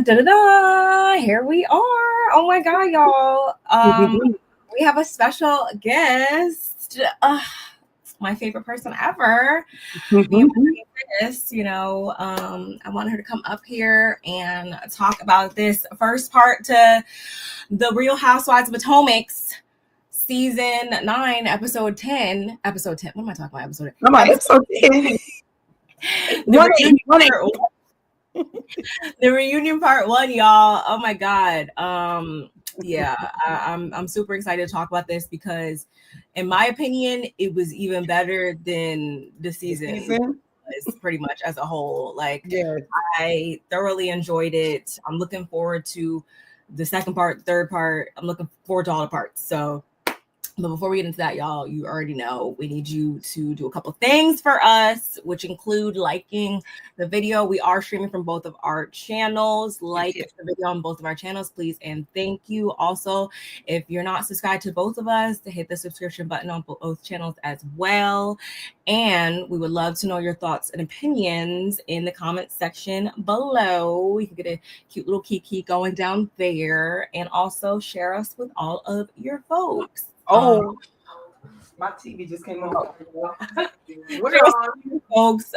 Here we are. Oh my God, y'all. We have a special guest. My favorite person ever. I want her to come up here and talk about this first part to the Real Housewives of Potomac season 9, episode 10. Episode 10. What am I talking about? Episode 10. Episode 10. The reunion part 1, y'all. Oh my God. I'm super excited to talk about this because, in my opinion, it was even better than the season. Pretty much as a whole. I thoroughly enjoyed it. I'm looking forward to the second part, third part. I'm looking forward to all the parts. So, but before we get into that, y'all, you already know we need you to do a couple things for us, which include liking the video. We are streaming from both of our channels. Like the video on both of our channels, please, and thank you. Also, if you're not subscribed to both of us, to hit the subscription button on both channels as well. And we would love to know your thoughts and opinions in the comments section below. You can get a cute little kiki going down there, and also share us with all of your folks. My TV just came on. Folks,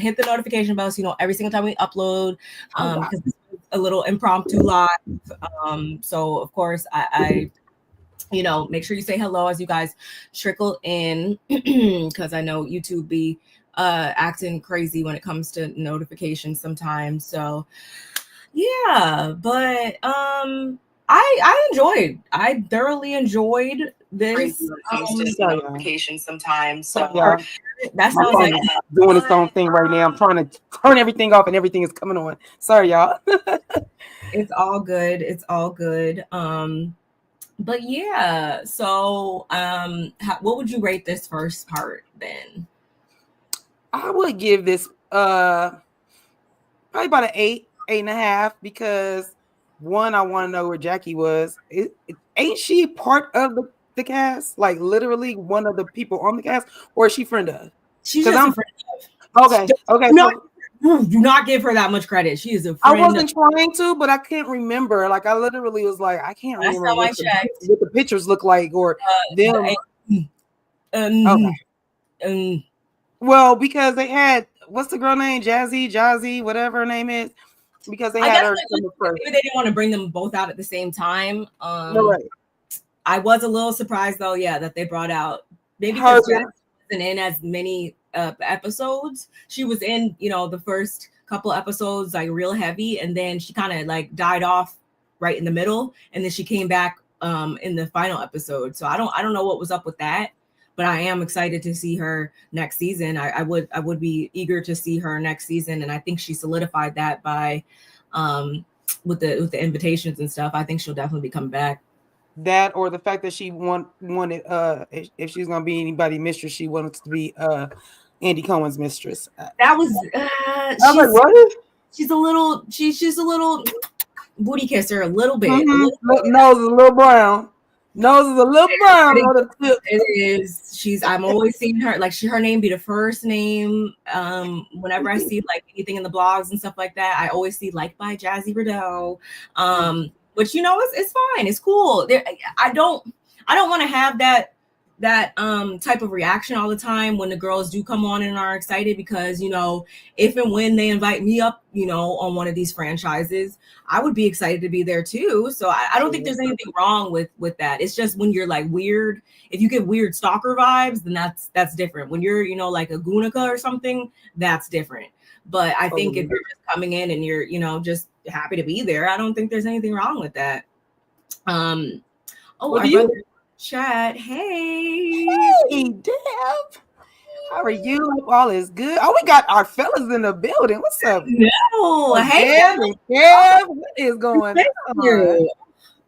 hit the notification bell so you know every single time we upload. Because it's a little impromptu live. So of course I make sure you say hello as you guys trickle in, because I know YouTube be acting crazy when it comes to notifications sometimes. So yeah, but I thoroughly enjoyed this. Notifications sometimes. So that sounds like doing its own thing right now. I'm trying to turn everything off and everything is coming on. Sorry, y'all. It's all good. It's all good. But yeah, so what would you rate this first part then? I would give this probably about an 8.5, because one, I want to know where Jackie was. Ain't she part of the cast? Like literally one of the people on the cast, or is she friend of? She's just a friend of. Okay. Do not give her that much credit. She is a friend. I wasn't trying to, but I can't remember. Like I literally was like, I can't remember what the pictures look like, or them. Well, because they had, what's the girl name? Jassi, whatever her name is. Because they had her. Maybe they didn't want to bring them both out at the same time. Right. I was a little surprised though, that they brought out, maybe because Jassi wasn't in as many episodes. She was in, the first couple episodes like real heavy, and then she kind of like died off right in the middle, and then she came back in the final episode. So I don't know what was up with that, but I am excited to see her next season. I would be eager to see her next season, and I think she solidified that by with the invitations and stuff. I think she'll definitely be coming back. That, or the fact that she wanted if she's gonna be anybody's mistress, she wanted to be Andy Cohen's mistress. That was I was like, what? She's a little booty kisser a little bit. Nose is a little brown. It is. I'm always seeing her, like her name be the first name. Whenever I see like anything in the blogs and stuff like that, I always see like by Jazzy Rideaux. Which it's fine. It's cool. I don't want to have that type of reaction all the time when the girls do come on and are excited, because if and when they invite me up on one of these franchises, I would be excited to be there too. So I don't think there's anything wrong with that. It's just when you're like weird, if you get weird stalker vibes, then that's different. When you're like a Gunica or something, that's different. But I think if you're just coming in and you're just happy to be there, I don't think there's anything wrong with that. Chat. Hey, Deb. How are you? Hope all is good. Oh, we got our fellas in the building. What's up? No, hey, Deb. What is going on?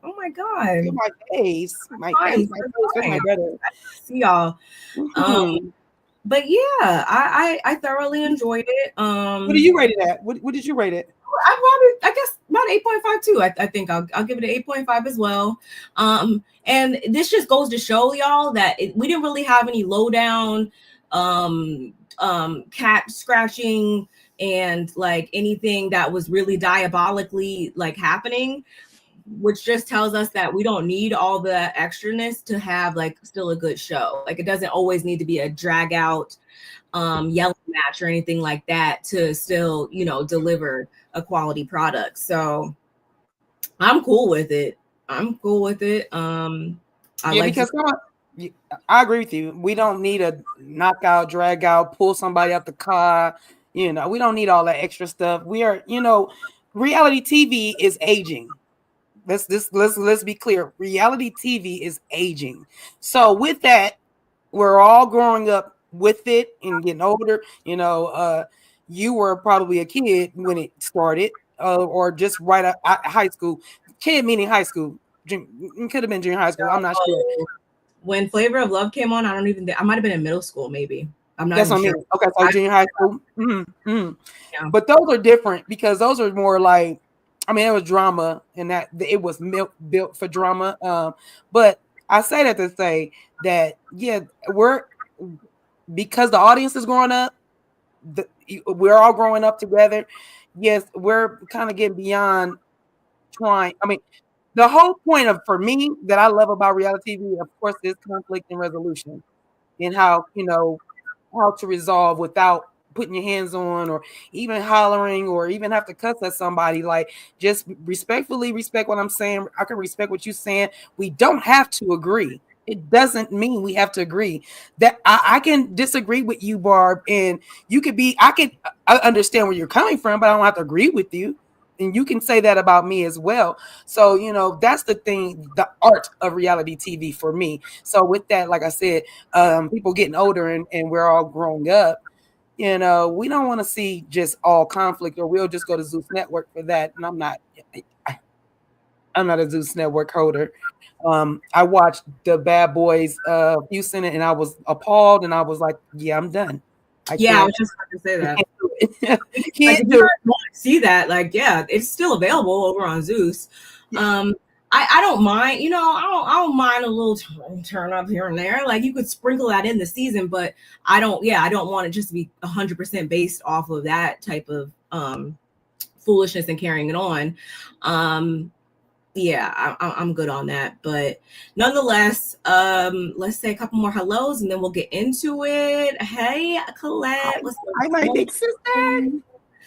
Oh my God. My face. My face. My brother. See y'all. But yeah, I thoroughly enjoyed it. What did you rate it at? What did you rate it? I guess about 8.5 too. I think I'll give it an 8.5 as well. And this just goes to show y'all that we didn't really have any lowdown cat scratching and like anything that was really diabolically like happening, which just tells us that we don't need all the extraness to have like still a good show. Like it doesn't always need to be a drag out yelling match or anything like that to still, you know, deliver a quality product. So I'm cool with it. I'm cool with it. Because I agree with you. We don't need a knockout, drag out, pull somebody out the car. You know, we don't need all that extra stuff. We are, you know, reality TV is aging. Let's be clear. Reality TV is aging. So with that, we're all growing up with it and getting older. You know, you were probably a kid when it started, or just right out high school. Kid meaning high school. It could have been junior high school. I'm not sure. When Flavor of Love came on, I don't even think I might have been in middle school, maybe. I'm not. That's what I mean. Okay, so junior high school. Yeah. But those are different because those are more like, I mean, it was drama and that it was built for drama. But I say that to say that, yeah, because the audience is growing up, we're all growing up together. Yes, we're kind of getting beyond trying. I mean, the whole point of, for me, that I love about reality TV, of course, is conflict and resolution and how, you know, how to resolve without putting your hands on or even hollering or even have to cuss at somebody. Like, just respectfully respect what I'm saying. I can respect what you're saying. We don't have to agree. It doesn't mean we have to agree. That I can disagree with you, Barb, and you could be, I understand where you're coming from, but I don't have to agree with you. And you can say that about me as well. So, you know, that's the thing, the art of reality TV for me. So with that, like I said, people getting older and we're all growing up, you know, we don't want to see just all conflict, or we'll just go to Zeus Network for that. And I'm not a Zeus Network holder. I watched the Bad Boys Houston and I was appalled and I was like, yeah, I'm done. I was just about to say that. Can't do it. Want to see that? Like, yeah, it's still available over on Zeus. I don't mind, you know, I don't mind a little turn up here and there. Like, you could sprinkle that in the season, but I don't want it just to be 100% based off of that type of foolishness and carrying it on. I'm good on that. But nonetheless, let's say a couple more hellos and then we'll get into it. Hey, Colette. Hi, my big sister.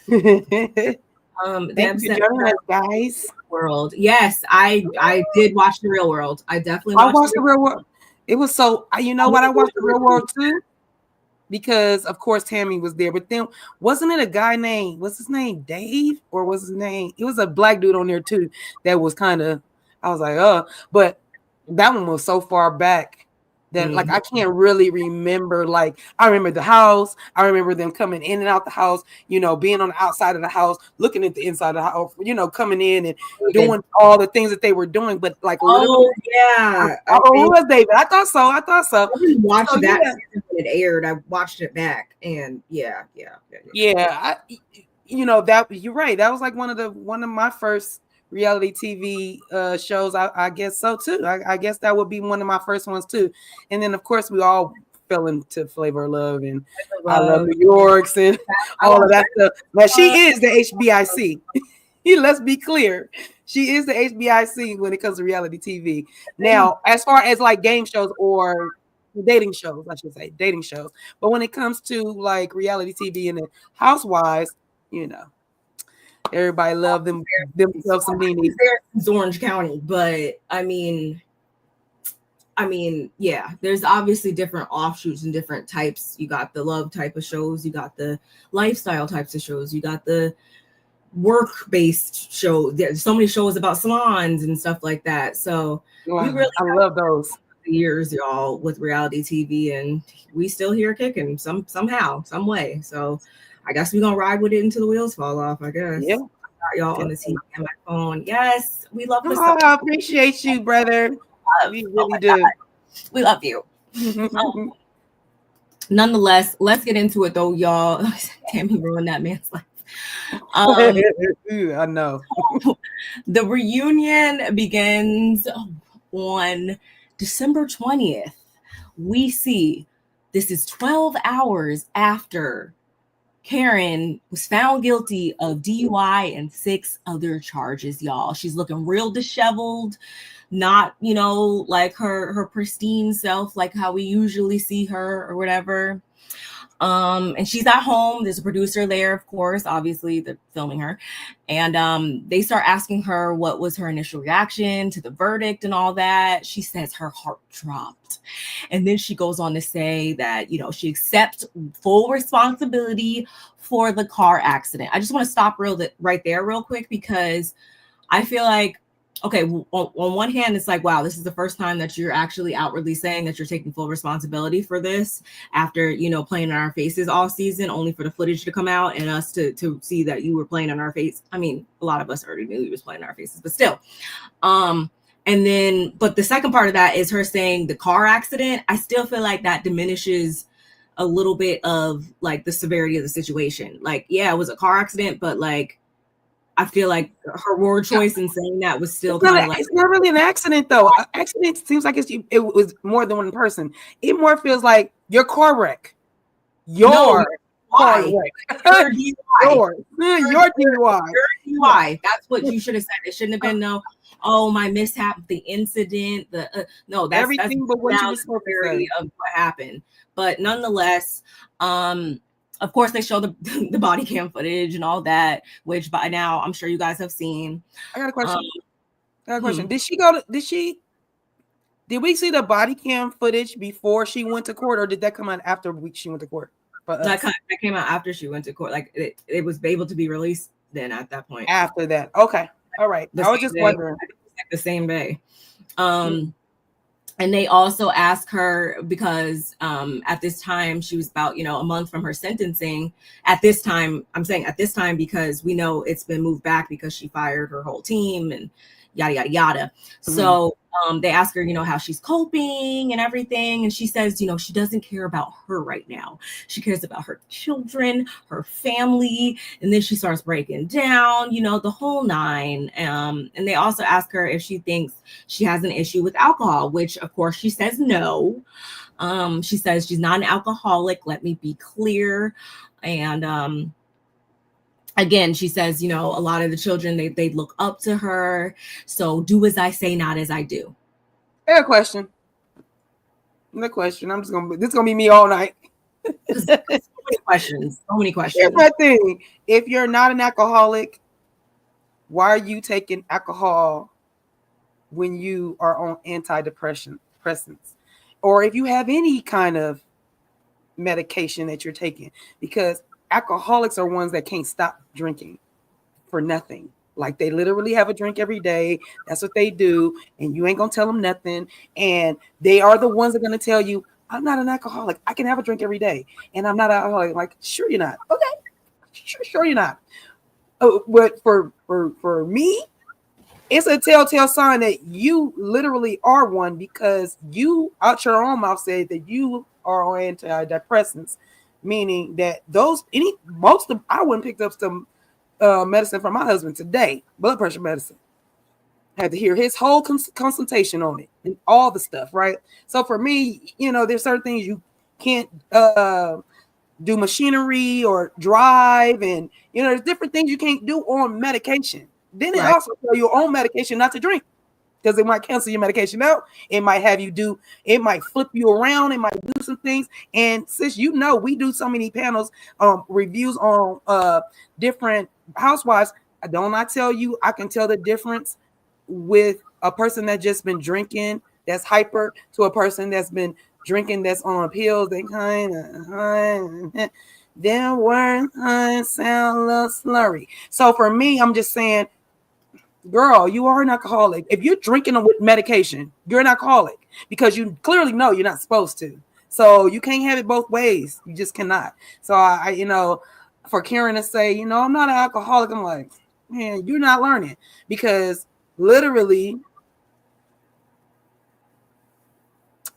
Thank you for joining us, guys. World. Yes, I did watch The Real World. I definitely watched The Real World. It was so, you know what? I watched The Real World too, because of course Tammy was there. But then wasn't it a guy named, what's his name, Dave, or was his name? It was a black dude on there too. That was kind of, I was like, but that one was so far back that like I can't really remember. Like, I remember the house. I remember them coming in and out the house, you know, being on the outside of the house, looking at the inside of the house, you know, coming in and doing all the things that they were doing. But like, who was David? I thought so. I didn't watch that season when it aired. I watched it back, and yeah. You know, that you're right. That was like one of my first reality TV shows. I guess so too. I guess that would be one of my first ones too. And then of course we all fell into Flavor of Love and I Love New York's and all of that stuff. But she is the HBIC. Let's be clear. She is the HBIC when it comes to reality TV. Now, as far as like game shows or dating shows, I should say dating shows. But when it comes to like reality TV and the Housewives, you know, everybody love themselves some Nene. It's Orange County, but I mean, yeah, there's obviously different offshoots and different types. You got the love type of shows, you got the lifestyle types of shows, you got the work-based show. There's so many shows about salons and stuff like that. So I love those years, y'all, with reality TV, and we still here kicking somehow, some way. So I guess we're gonna ride with it until the wheels fall off, I guess. Yeah. Y'all on the TV and my phone. Yes, we love this. I appreciate you, brother. We really do. God. We love you. Nonetheless, let's get into it though, y'all. Tammy ruined that man's life. I know. The reunion begins on December 20th. We see This is 12 hours after Karen was found guilty of DUI and 6 other charges, y'all. She's looking real disheveled, not, you know, like her pristine self, like how we usually see her or whatever. And she's at home. There's a producer there, of course, obviously they're filming her. And they start asking her what was her initial reaction to the verdict and all that. She says her heart dropped. And then she goes on to say that, you know, she accepts full responsibility for the car accident. I just want to stop right there real quick, because I feel like, okay, on one hand, it's like, wow, this is the first time that you're actually outwardly saying that you're taking full responsibility for this after, you know, playing in our faces all season, only for the footage to come out and us to see that you were playing in our face. I mean, a lot of us already knew he was playing in our faces, but still. And then, but the second part of that is her saying the car accident. I still feel like that diminishes a little bit of like the severity of the situation. Like, yeah, it was a car accident, but like, I feel like her word choice in saying that was still kind of like, it's not really an accident though. An accident seems like it was more than one person. It more feels like your car wreck. Your car wreck. Your DUI. Your DUI. That's what you should have said. It shouldn't have been no, oh, my mishap, the incident, no, that's everything but what you were supposed to say of what happened. But nonetheless, of course, they show the body cam footage and all that, which by now I'm sure you guys have seen. I got a question. Did we see the body cam footage before she went to court, or did that come out after she went to court? That came out after she went to court. Like it was able to be released then at that point. After that. Okay. All right. I was just wondering. The same day. And they also ask her because at this time she was about, you know, a month from her sentencing. At this time, I'm saying at this time because we know it's been moved back because she fired her whole team and yada, yada, yada. Mm-hmm. So they ask her, you know, how she's coping and everything. And she says, you know, she doesn't care about her right now. She cares about her children, her family. And then she starts breaking down, you know, the whole nine. And they also ask her if she thinks she has an issue with alcohol, which of course she says no. She says she's not an alcoholic. Let me be clear. And again, she says, you know, a lot of the children, they look up to her. So do as I say, not as I do. I got a question. No question. This is gonna be me all night. So many questions. Here's my thing. If you're not an alcoholic, why are you taking alcohol when you are on antidepressants? Or if you have any kind of medication that you're taking, because alcoholics are ones that can't stop drinking for nothing. Like they literally have a drink every day. That's what they do. And you ain't going to tell them nothing. And they are the ones that are going to tell you, I'm not an alcoholic. I can have a drink every day. And I'm not an alcoholic. Like, sure you're not. Okay. Sure you're not. Oh, but for me, it's a telltale sign that you literally are one, because you out your own mouth said that you are on antidepressants. Meaning that I went and picked up some medicine from my husband today, blood pressure medicine. Had to hear his whole consultation on it and all the stuff, right? So for me, you know, there's certain things you can't do machinery or drive, and you know, there's different things you can't do on medication. Then it also tell you on medication not to drink, because it might cancel your medication out. It might have you it might flip you around. It might do some things. And since you know, we do so many panels, reviews on different housewives. Don't I tell you, I can tell the difference with a person that just been drinking, that's hyper, to a person that's been drinking, that's on pills. They kind of, their words sound a little slurry. So for me, I'm just saying, girl, you are an alcoholic. If you're drinking with medication, you're an alcoholic, because you clearly know you're not supposed to. So you can't have it both ways. You just cannot. So I you know, for Karen to say, you know, I'm not an alcoholic, I'm like, man, you're not learning, because literally,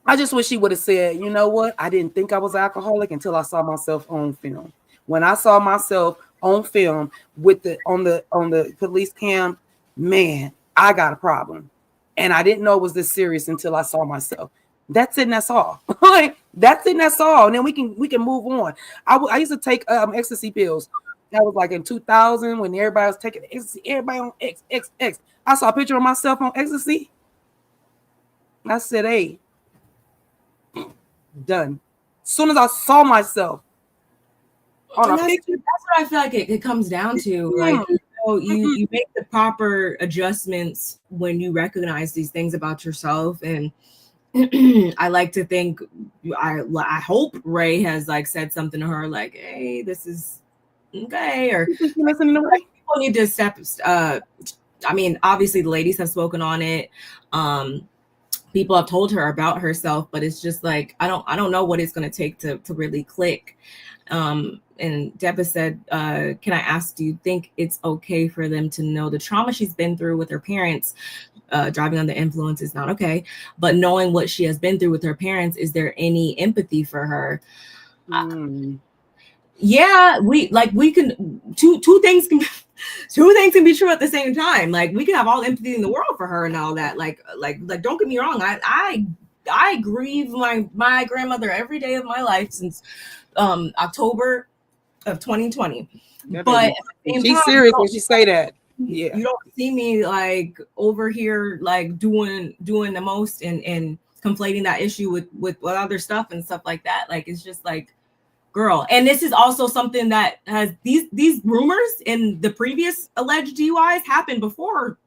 I just wish she would have said, you know what? I didn't think I was alcoholic until I saw myself on film. When I saw myself on film with on the police cam, man, I got a problem. And I didn't know it was this serious until I saw myself. That's it and that's all. Like, that's it and that's all. And then we can move on. I used to take ecstasy pills. That was like in 2000 when everybody was taking ecstasy. Everybody on X. I saw a picture of myself on ecstasy. I said, hey, done. As soon as I saw myself on a picture. That's what I feel like it comes down to. Like, you make the proper adjustments when you recognize these things about yourself. And I like to think, I hope Ray has like said something to her like, hey, this is okay, or listening to Ray. People need to step. I mean, obviously the ladies have spoken on it. People have told her about herself, but it's just like I don't know what it's going to take to really click. And Deborah said, can I ask, do you think it's okay for them to know the trauma she's been through with her parents? Driving under influence is not okay, but knowing what she has been through with her parents, is there any empathy for her? Yeah, we can two things can be true at the same time. Like, we can have all empathy in the world for her and all that. Like don't get me wrong, I grieve my grandmother every day of my life since October of 2020. But she's serious when she say that. Yeah, you don't see me like over here like doing the most and conflating that issue with other stuff and stuff like that. Like, it's just like, girl. And this is also something that has these rumors in the previous alleged DUIs happened before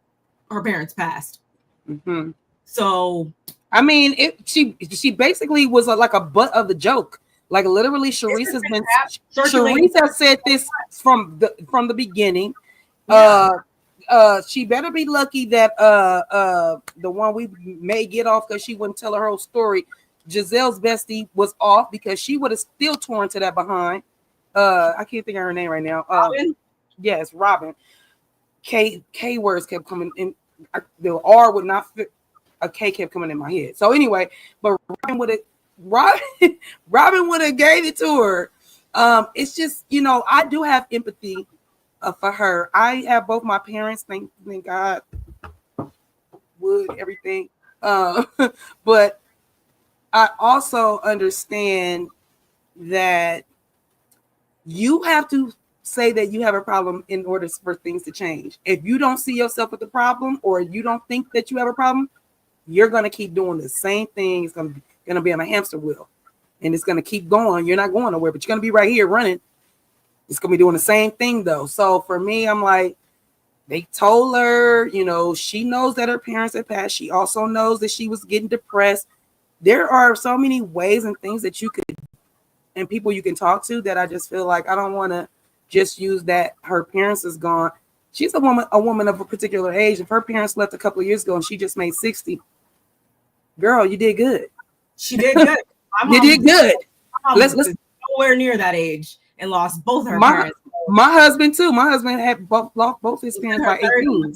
her parents passed. Mm-hmm. So I mean, she basically was like a butt of the joke. Like, literally, Sharice has said this from the beginning. Yeah. She better be lucky that the one we may get off because she wouldn't tell her whole story. Gizelle's bestie was off because she would have still torn to that behind. I can't think of her name right now. Robin? Yes, Robin. K words kept coming in. The R would not fit. A K kept coming in my head. So anyway, but Robin would have gave it to her. It's just, I do have empathy for her. I have both my parents. Thank God. Wood, everything. But I also understand that you have to say that you have a problem in order for things to change. If you don't see yourself with the problem, or you don't think that you have a problem, you're going to keep doing the same thing. It's going to be on a hamster wheel, and it's going to keep going. You're not going nowhere, but you're going to be right here running. It's going to be doing the same thing though. So for me, I'm like, they told her, she knows that her parents had passed. She also knows that she was getting depressed. There are so many ways and things that you could, and people you can talk to, that I just feel like I don't want to just use that her parents is gone. She's a woman of a particular age. If her parents left a couple of years ago and she just made 60, girl, you did good. She did good. You did good. Let's nowhere near that age and lost both her parents. My husband too. My husband had lost both his parents by 18.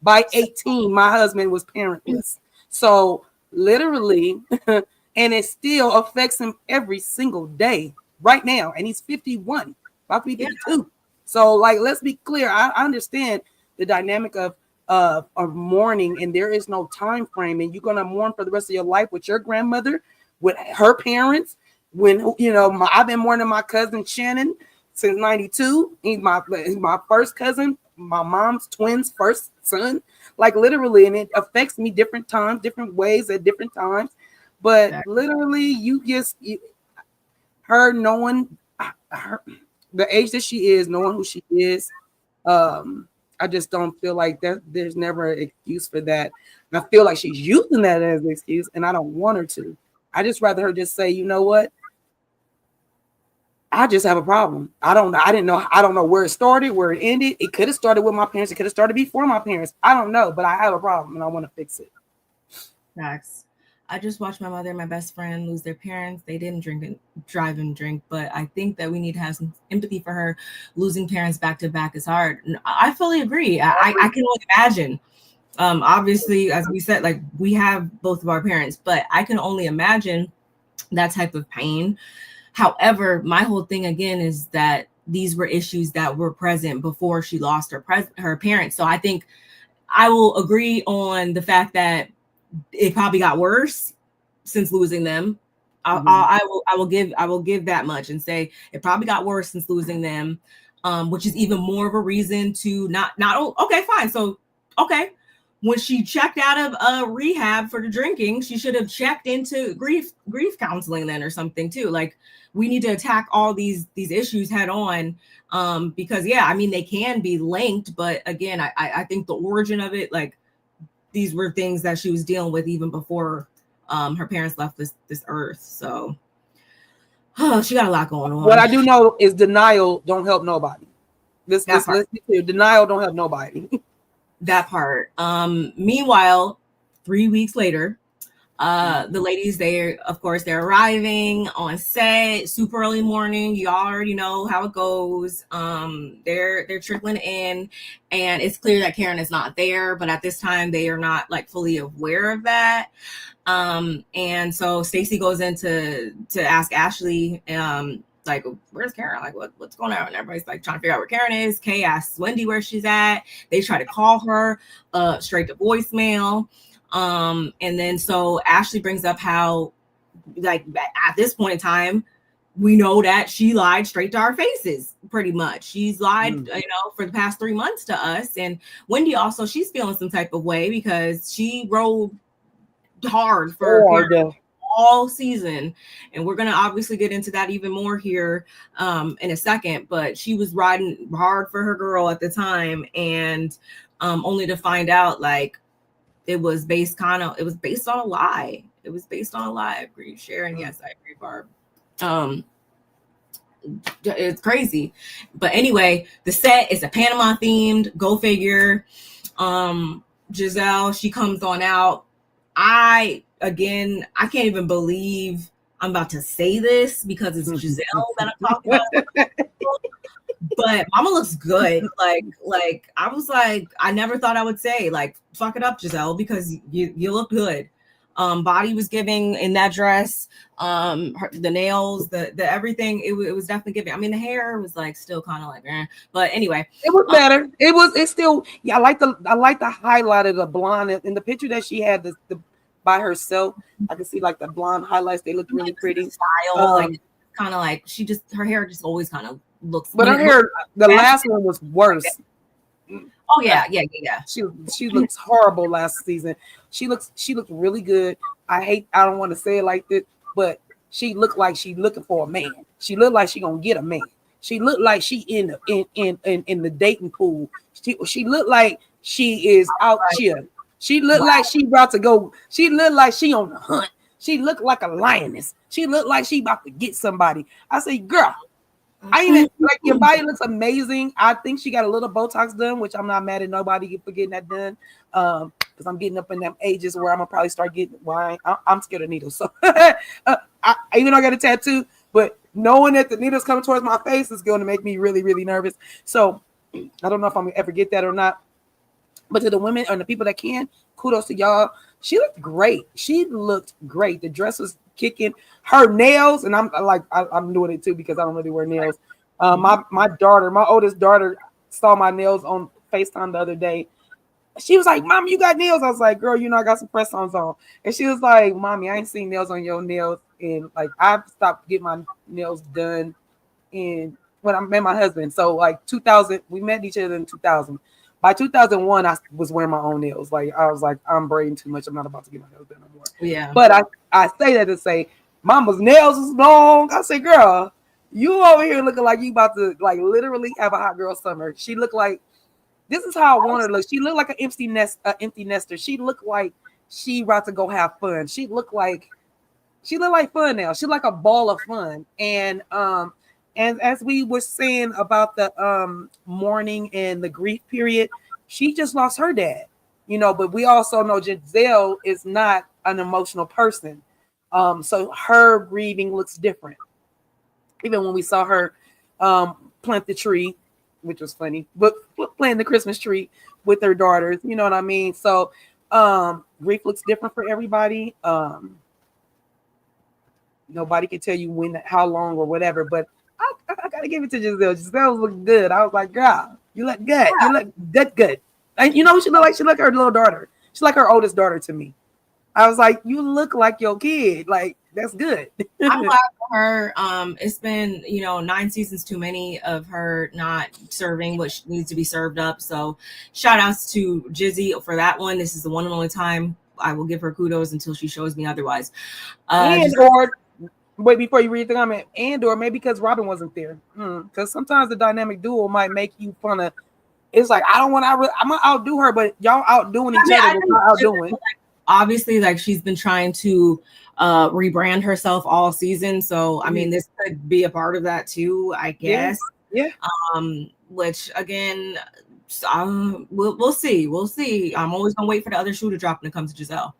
By 18, my husband was parentless. So literally, and it still affects him every single day right now. And he's 51, about to be 52. Yeah. So, like, let's be clear. I understand the dynamic of mourning, and there is no time frame, and you're gonna mourn for the rest of your life with your grandmother, with her parents. When I've been mourning my cousin Shannon since '92. He's my first cousin, my mom's twins' first son. Like, literally, and it affects me different times, different ways at different times. But exactly. Literally, her knowing the age that she is, knowing who she is, I just don't feel like that. There's never an excuse for that. And I feel like she's using that as an excuse, and I don't want her to. I just rather her just say, you know what? I just have a problem. I don't know where it started, where it ended. It could have started with my parents. It could have started before my parents. I don't know, but I have a problem and I want to fix it. Facts. I just watched my mother and my best friend lose their parents. They didn't drive and drink, but I think that we need to have some empathy for her. Losing parents back to back is hard. I fully agree. I can only imagine. Obviously, as we said, like, we have both of our parents, but I can only imagine that type of pain. However, my whole thing again is that these were issues that were present before she lost her parents. So I think I will agree on the fact that it probably got worse since losing them. I will give that much and say it probably got worse since losing them, which is even more of a reason to not okay, fine. So okay, when she checked out of rehab for the drinking, she should have checked into grief counseling then or something too. Like, we need to attack all these issues head on, because yeah, I mean, they can be linked, but again, I think the origin of it, like, these were things that she was dealing with even before her parents left this earth. So she got a lot going on. What I do know is denial don't help nobody. Let's be clear. Denial don't help nobody. That part. Meanwhile, 3 weeks later, the ladies, they're arriving on set super early morning. You already know how it goes. They're trickling in, and it's clear that Keiarna is not there, but at this time they are not like fully aware of that. And so Stacey goes in to ask Ashley, like, where's Keiarna? Like, what's going on? And everybody's like trying to figure out where Keiarna is. Kay asks Wendy where she's at. They try to call her straight to voicemail. And then so Ashley brings up how, like, at this point in time, we know that she lied straight to our faces, pretty much. She's lied, for the past 3 months to us. And Wendy also, she's feeling some type of way because she rode hard for all season, and we're gonna obviously get into that even more here in a second. But she was riding hard for her girl at the time, and only to find out like it was based on a lie. It was based on a lie. I agree, Sharon. Yes, I agree, Barb. It's crazy. But anyway, the set is a Panama themed. Go figure. Gizelle, she comes on out. I can't even believe I'm about to say this because it's Gizelle that I'm talking about. But Mama looks good. Like I was like, I never thought I would say, like, fuck it up, Gizelle, because you look good. Body was giving in that dress. The nails, the everything. It was definitely giving. I mean, the hair was like still kind of like, but anyway, it was better. It's still, yeah. I like the highlight of the blonde in the picture that she had the by herself. I can see like the blonde highlights. They look really pretty. Style, like kind of like her hair just always kind of looks. But her hair, the last one was worse. Oh yeah. She looks horrible last season. She looked really good. I don't want to say it like this, but she looked like she looking for a man. She looked like she gonna get a man. She looked like she in the dating pool. She looked like she is out here. She looked like she about to go. She looked like she on the hunt. She looked like a lioness. She looked like she about to get somebody. I say, girl, I even like your body looks amazing. I think she got a little Botox done, which I'm not mad at nobody for getting that done. Because I'm getting up in them ages where I'm gonna probably start getting wine. I'm scared of needles, so even though I got a tattoo, but knowing that the needles coming towards my face is going to make me really, really nervous. So I don't know if I'm gonna ever get that or not. But to the women and the people that can, kudos to y'all. She looked great. The dress was kicking. Her nails, and I'm doing it too because I don't really wear nails. My oldest daughter saw my nails on FaceTime the other day. She was like, "Mom, you got nails?" I was like, "Girl, I got some press-ons on." And she was like, "Mommy, I ain't seen nails on your nails." And like, I've stopped getting my nails done when I met my husband. So like 2000, we met each other in 2000. By 2001, I was wearing my own nails. Like, I was like, I'm braiding too much. I'm not about to get my nails done no more. Yeah. But I say that to say, Mama's nails is long. I say, girl, you over here looking like you about to like literally have a hot girl summer. She looked like, this is how I want her to look. She looked like an empty nester. She looked like she about to go have fun. She looked like fun now. She like a ball of fun. And as we were saying about the mourning and the grief period, she just lost her dad, but we also know Gizelle is not an emotional person. So her grieving looks different. Even when we saw her plant the tree, which was funny, but plant the Christmas tree with her daughters, you know what I mean? So grief looks different for everybody. Nobody can tell you when, how long or whatever, but I gotta give it to Gizelle. Gizelle looked good. I was like, girl, you look good. You look that good. And you know what she looked like? She looked like her little daughter. She's like her oldest daughter to me. I was like, you look like your kid. Like, that's good. I'm glad for her. It's been, 9 seasons too many of her not serving what needs to be served up. So shout outs to Jizzy for that one. This is the one and only time I will give her kudos until she shows me otherwise. Wait, before you read the comment, or maybe because Robin wasn't there. Because sometimes the dynamic duo might make you fun of. It's like, I'm gonna outdo her, but y'all outdoing each other. We're outdoing. Obviously, like, she's been trying to rebrand herself all season. So, I mean, this could be a part of that too, I guess. Yeah. Which again, we'll see. We'll see. I'm always gonna wait for the other shoe to drop when it comes to Gizelle.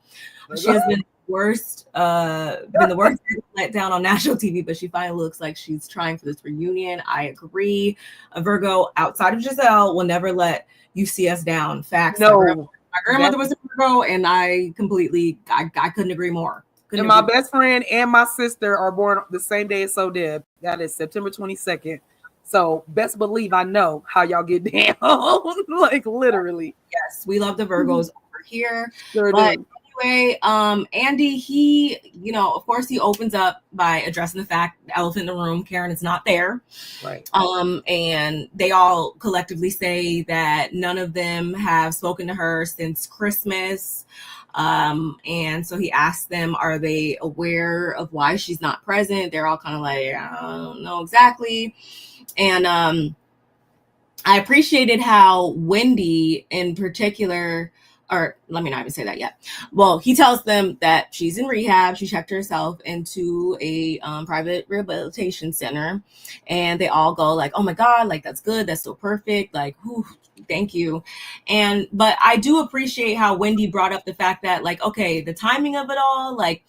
She has been the worst let down on national TV, but she finally looks like she's trying for this reunion. I agree. A Virgo outside of Gizelle will never let you see us down. Facts. No. My grandmother was a Virgo, and I couldn't agree more. My best friend and my sister are born the same day as So Deb. That is September 22nd. So best believe I know how y'all get down. Like, literally. Yes, we love the Virgos over here. Sure but do. Anyway, Andy, he, of course, he opens up by addressing the fact, the elephant in the room, Karen is not there. Right. And they all collectively say that none of them have spoken to her since Christmas. And so he asked them, are they aware of why she's not present? They're all kind of like, I don't know exactly. And I appreciated how Wendy in particular, or let me not even say that yet. Well, he tells them that she's in rehab. She checked herself into a private rehabilitation center, and they all go like, oh my God, like, that's good. That's so perfect. Like, whew, thank you. But I do appreciate how Wendy brought up the fact that, like, okay, the timing of it all, like,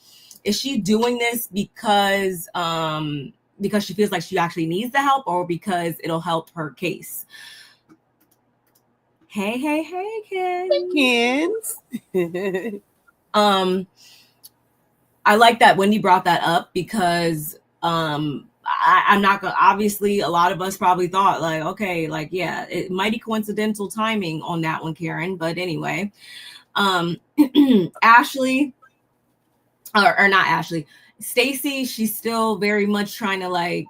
is she doing this because she feels like she actually needs the help, or because it'll help her case? Hey, Kens. I like that Wendy brought that up, because I'm not gonna, obviously a lot of us probably thought like, okay, like, yeah, it might be coincidental timing on that one, Karen. But anyway, Ashley, or not Ashley, Stacey, she's still very much trying to, like,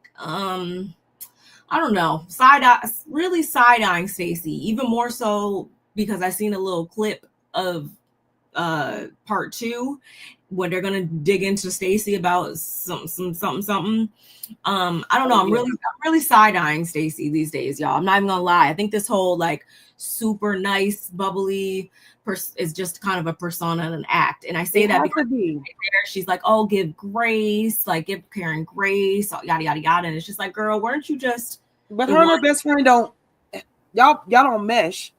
I don't know, really side-eyeing Stacey, even more so because I seen a little clip of part 2 when they're gonna dig into Stacey about something. I don't know. I'm really side-eyeing Stacey these days, y'all. I'm not even gonna lie. I think this whole, like, super nice, bubbly is just kind of a persona and an act. And I say that because she's like, oh, give grace, like, give Karen grace, yada yada yada. And it's just like, girl, weren't you just? But her and her best friend y'all don't mesh.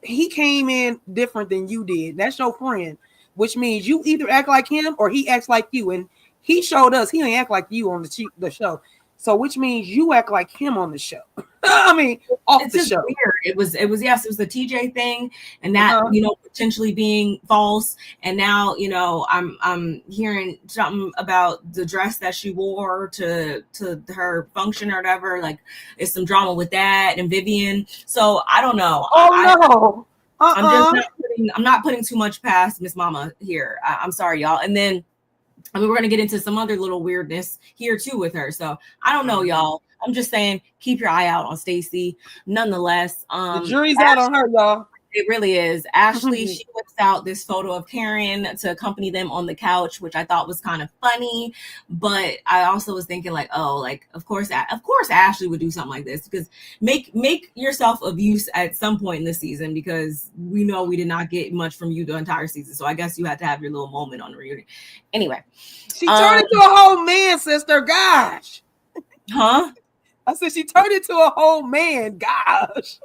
He came in different than you did. That's your friend, which means you either act like him or he acts like you. And he showed us he ain't act like you on the show. So which means you act like him on the show. I mean, off the show. Weird. It was the TJ thing, and that potentially being false. And now I'm hearing something about the dress that she wore to her function or whatever. Like, it's some drama with that and Vivian. So I don't know. No. I'm not putting too much past Miss Mama here. I'm sorry, y'all. And then, I mean, we're going to get into some other little weirdness here too with her. So I don't know, y'all. I'm just saying, keep your eye out on Stacey. Nonetheless, the jury's out on her, y'all. It really is. Ashley, she whips out this photo of Karen to accompany them on the couch, which I thought was kind of funny. But I also was thinking, like, oh, like, of course Ashley would do something like this, because make yourself of use at some point in the season, because we know we did not get much from you the entire season. So I guess you had to have your little moment on the reunion. Anyway, she turned into a whole man, sister. Gosh. Huh? I said she turned into a whole man. Gosh.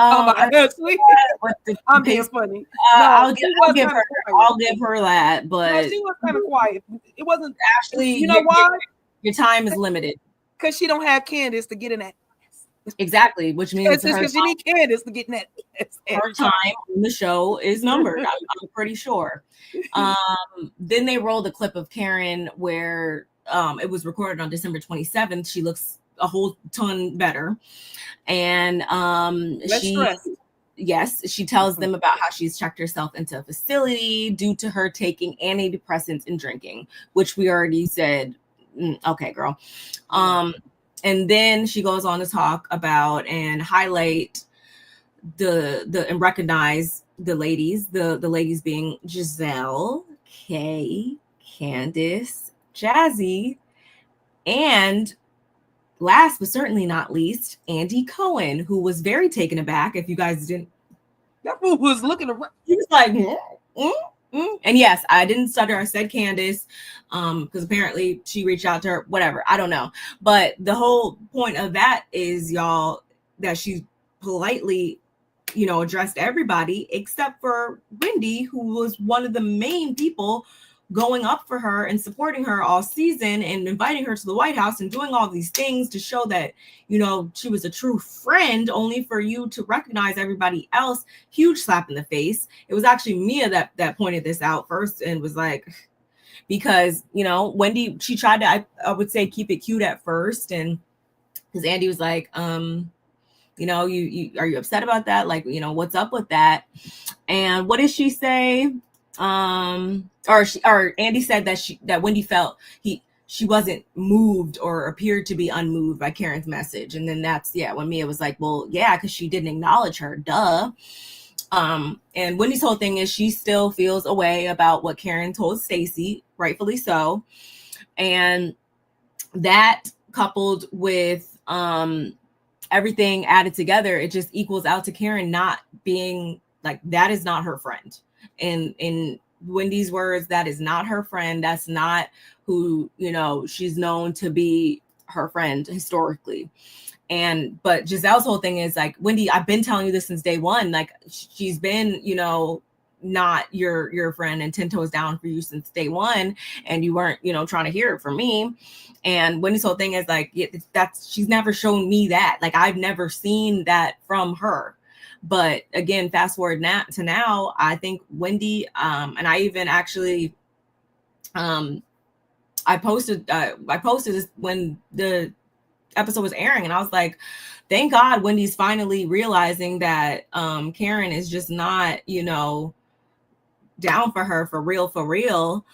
Oh my gosh, I'm being funny. I'll give her that, but no, she was kind of quiet. It wasn't Ashley. You know why? Your time is limited because she don't have Candace to get in that. Exactly, which means because you need Candace to get in that. Her time on the show is numbered. I'm pretty sure. Then they rolled a clip of Karen where it was recorded on December 27th. She looks a whole ton better, and yes, she tells them about how she's checked herself into a facility due to her taking antidepressants and drinking, which we already said, okay, girl. And then she goes on to talk about and highlight and recognize the ladies, the ladies being Gizelle, Kay, Candace, Jassi, and last but certainly not least, Andy Cohen, who was very taken aback. If you guys didn't, that fool was looking around. He was like, and yes, I didn't stutter. I said Candace, because apparently she reached out to her. Whatever, I don't know. But the whole point of that is, y'all, that she politely, addressed everybody except for Wendy, who was one of the main people going up for her and supporting her all season and inviting her to the White House and doing all these things to show that, she was a true friend, only for you to recognize everybody else. Huge slap in the face. It was actually Mia that pointed this out first and was like, because, Wendy, she tried to, I would say, keep it cute at first. And because Andy was like, you are you upset about that? Like, what's up with that? And what did she say? Or Andy said that Wendy felt she wasn't moved or appeared to be unmoved by Karen's message. And then that's when Mia was like, well, yeah, because she didn't acknowledge her, duh. And Wendy's whole thing is she still feels a way about what Karen told Stacey, rightfully so. And that coupled with everything added together, it just equals out to Karen not being like, that is not her friend. In Wendy's words, that is not her friend. That's not who, she's known to be her friend historically. But Giselle's whole thing is like, Wendy, I've been telling you this since day one. Like, she's been, not your friend and 10 toes down for you since day one. And you weren't, trying to hear it from me. And Wendy's whole thing is like, she's never shown me that. Like, I've never seen that from her. But again, fast forward now, I think Wendy, and I even actually, I posted this when the episode was airing, and I was like, thank God Wendy's finally realizing that Karen is just not, down for her for real.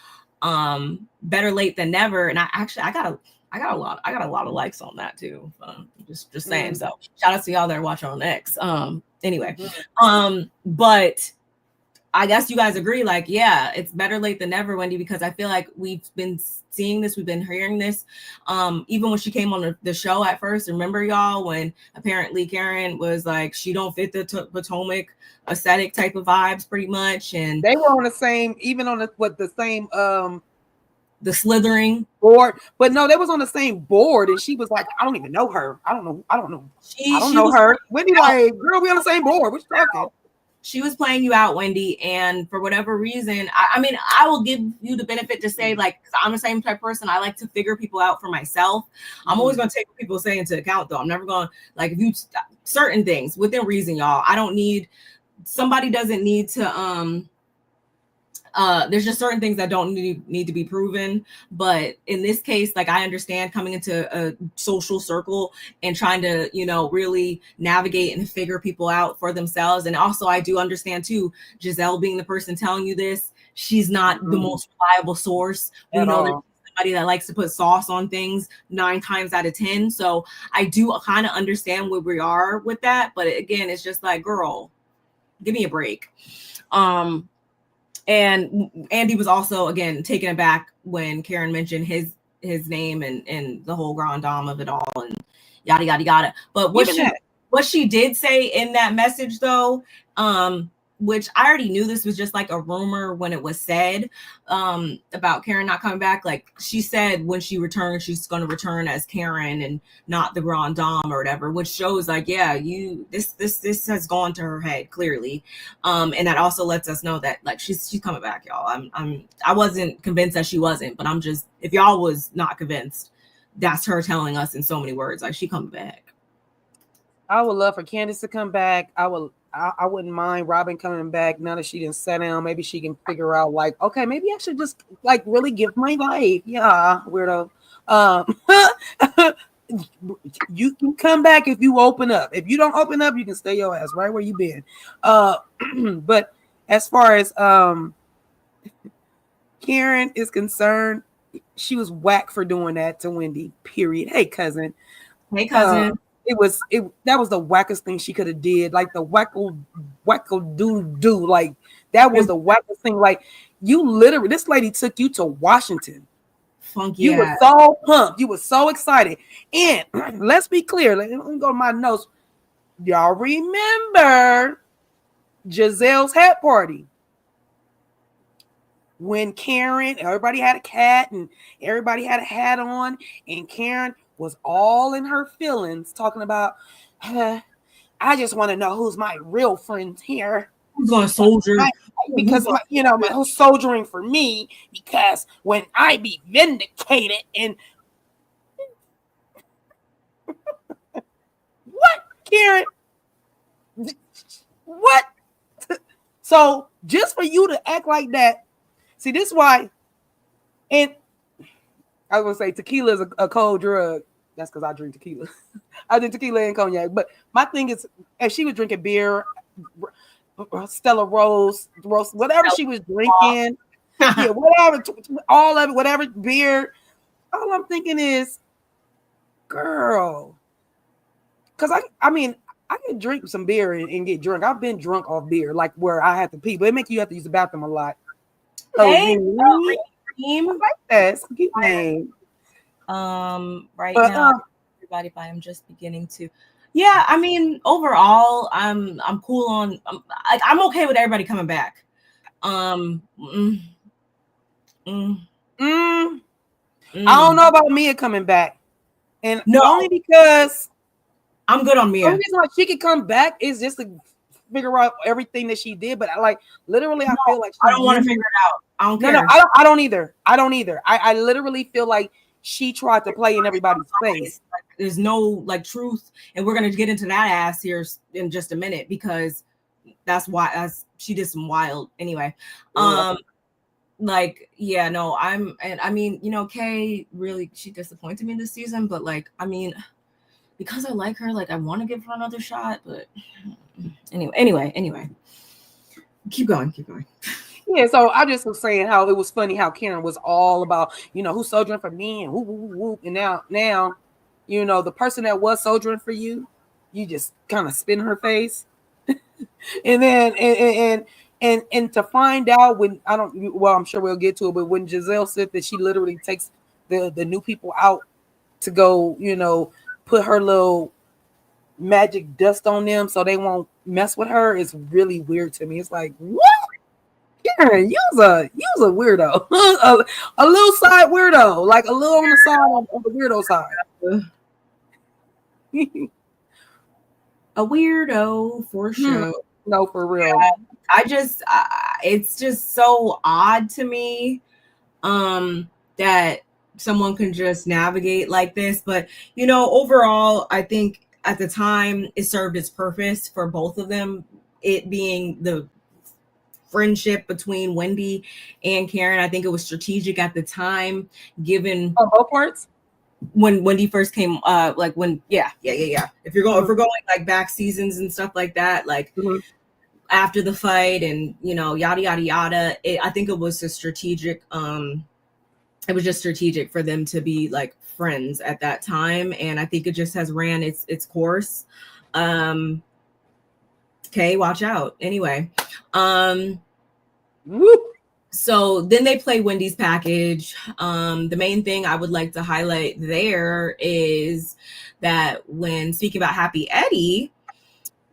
Better late than never. And I got a lot of likes on that too. Just saying. So shout out to y'all that are watching on X. Anyway, but I guess you guys agree, like, yeah, it's better late than never, Wendy, because I feel like we've been seeing this, we've been hearing this. Even when she came on the show at first, remember y'all, when apparently Karen was like, she don't fit the Potomac aesthetic type of vibes pretty much. And they were on the same, even on the same the slithering board, but no, they was on the same board, and she was like, I don't even know her. I don't know her. Wendy like, girl, we on the same board. What you talking? She was playing you out, Wendy, and for whatever reason, I mean, I will give you the benefit to say, like, 'cause I'm the same type of person. I like to figure people out for myself. I'm always going to take what people say into account, though. I'm never going to, like, if you certain things within reason, y'all. I don't need, somebody doesn't need to there's just certain things that don't need to be proven. But in this case, like, I understand coming into a social circle and trying to, really navigate and figure people out for themselves. And also I do understand too, Gizelle being the person telling you this, she's not the most reliable source. We know there's somebody that likes to put sauce on things 9 times out of 10. So I do kind of understand where we are with that. But again, it's just like, girl, give me a break. And Andy was also, again, taken aback when Karen mentioned his name and the whole Grande Dame of it all and yada, yada, yada. But what she did say in that message, though, which I already knew this was just like a rumor when it was said about Karen not coming back. Like, she said when she returns, she's going to return as Karen and not the Grande Dame or whatever, which shows like, yeah, this has gone to her head clearly. And that also lets us know that, like, she's coming back, y'all. I wasn't convinced that she wasn't, but I'm just, if y'all was not convinced, that's her telling us in so many words, like, she coming back. I would love for Candace to come back. I wouldn't mind Robin coming back now that she didn't sit down. Maybe she can figure out, like, okay, maybe I should just, like, really give my life. Yeah, weirdo. You can come back if you open up. If you don't open up, you can stay your ass right where you been. But as far as Karen is concerned, she was whack for doing that to Wendy. Period. Hey, cousin. Hey, cousin. That was the wackest thing she could have did. Like the wacko do. Like that was the wackest thing. Like you literally, this lady took you to Washington. Funky. You were so pumped. You were so excited. And let's be clear. Let me go to my notes. Y'all remember Giselle's hat party? When Karen, everybody had a cat and everybody had a hat on, and Karen was all in her feelings talking about, I just want to know who's my real friends here. Who's going to soldier? Because, who's soldiering for me, because when I be vindicated and what, Karen? What? So just for you to act like that, see, this is why, and I was gonna say tequila is a cold drug. That's because I drink tequila. I drink tequila and cognac. But my thing is, if she was drinking beer, Stella Rose, whatever she was drinking, yeah, whatever, all of it, whatever beer. All I'm thinking is, girl, because I mean, I can drink some beer and get drunk. I've been drunk off beer, like where I have to pee, but it makes you have to use the bathroom a lot. Hey, I like that. It's a cute name. Right now, everybody, if I am just beginning to, yeah. I mean, overall, I'm cool on. I'm okay with everybody coming back. I don't know about Mia coming back, and only because I'm good on Mia. The only reason why she could come back is just to figure out everything that she did. But I literally, I feel like I don't want to figure it out. I don't care. No, I don't either. I literally feel like she tried to play in everybody's face. There's no truth, and we're gonna get into that ass here in just a minute because that's why she did some wild anyway. I mean, Kay really, she disappointed me this season, but because I like her, I want to give her another shot, but anyway, keep going. Yeah, so I just was saying how it was funny how Karen was all about, who's soldiering for me and whoop, and now, the person that was soldiering for you, you just kind of spin her face, and then and to find out when I'm sure we'll get to it, but when Gizelle said that she literally takes the new people out to go, put her little magic dust on them so they won't mess with her, is really weird to me. It's like, what? Karen, you was a weirdo, a little side weirdo, like a little on the side of the weirdo side. A weirdo for sure. No, for real. It's just so odd to me that someone can just navigate like this. But overall, I think at the time it served its purpose for both of them. It being the friendship between Wendy and Karen, I think it was strategic at the time, given both parts. When Wendy first came, if we're going back seasons and stuff like that, after the fight and yada yada yada, I think it was a strategic. It was just strategic for them to be friends at that time, and I think it just has ran its course. Okay, watch out. Anyway, so then they play Wendy's package. The main thing I would like to highlight there is that when speaking about Happy Eddie,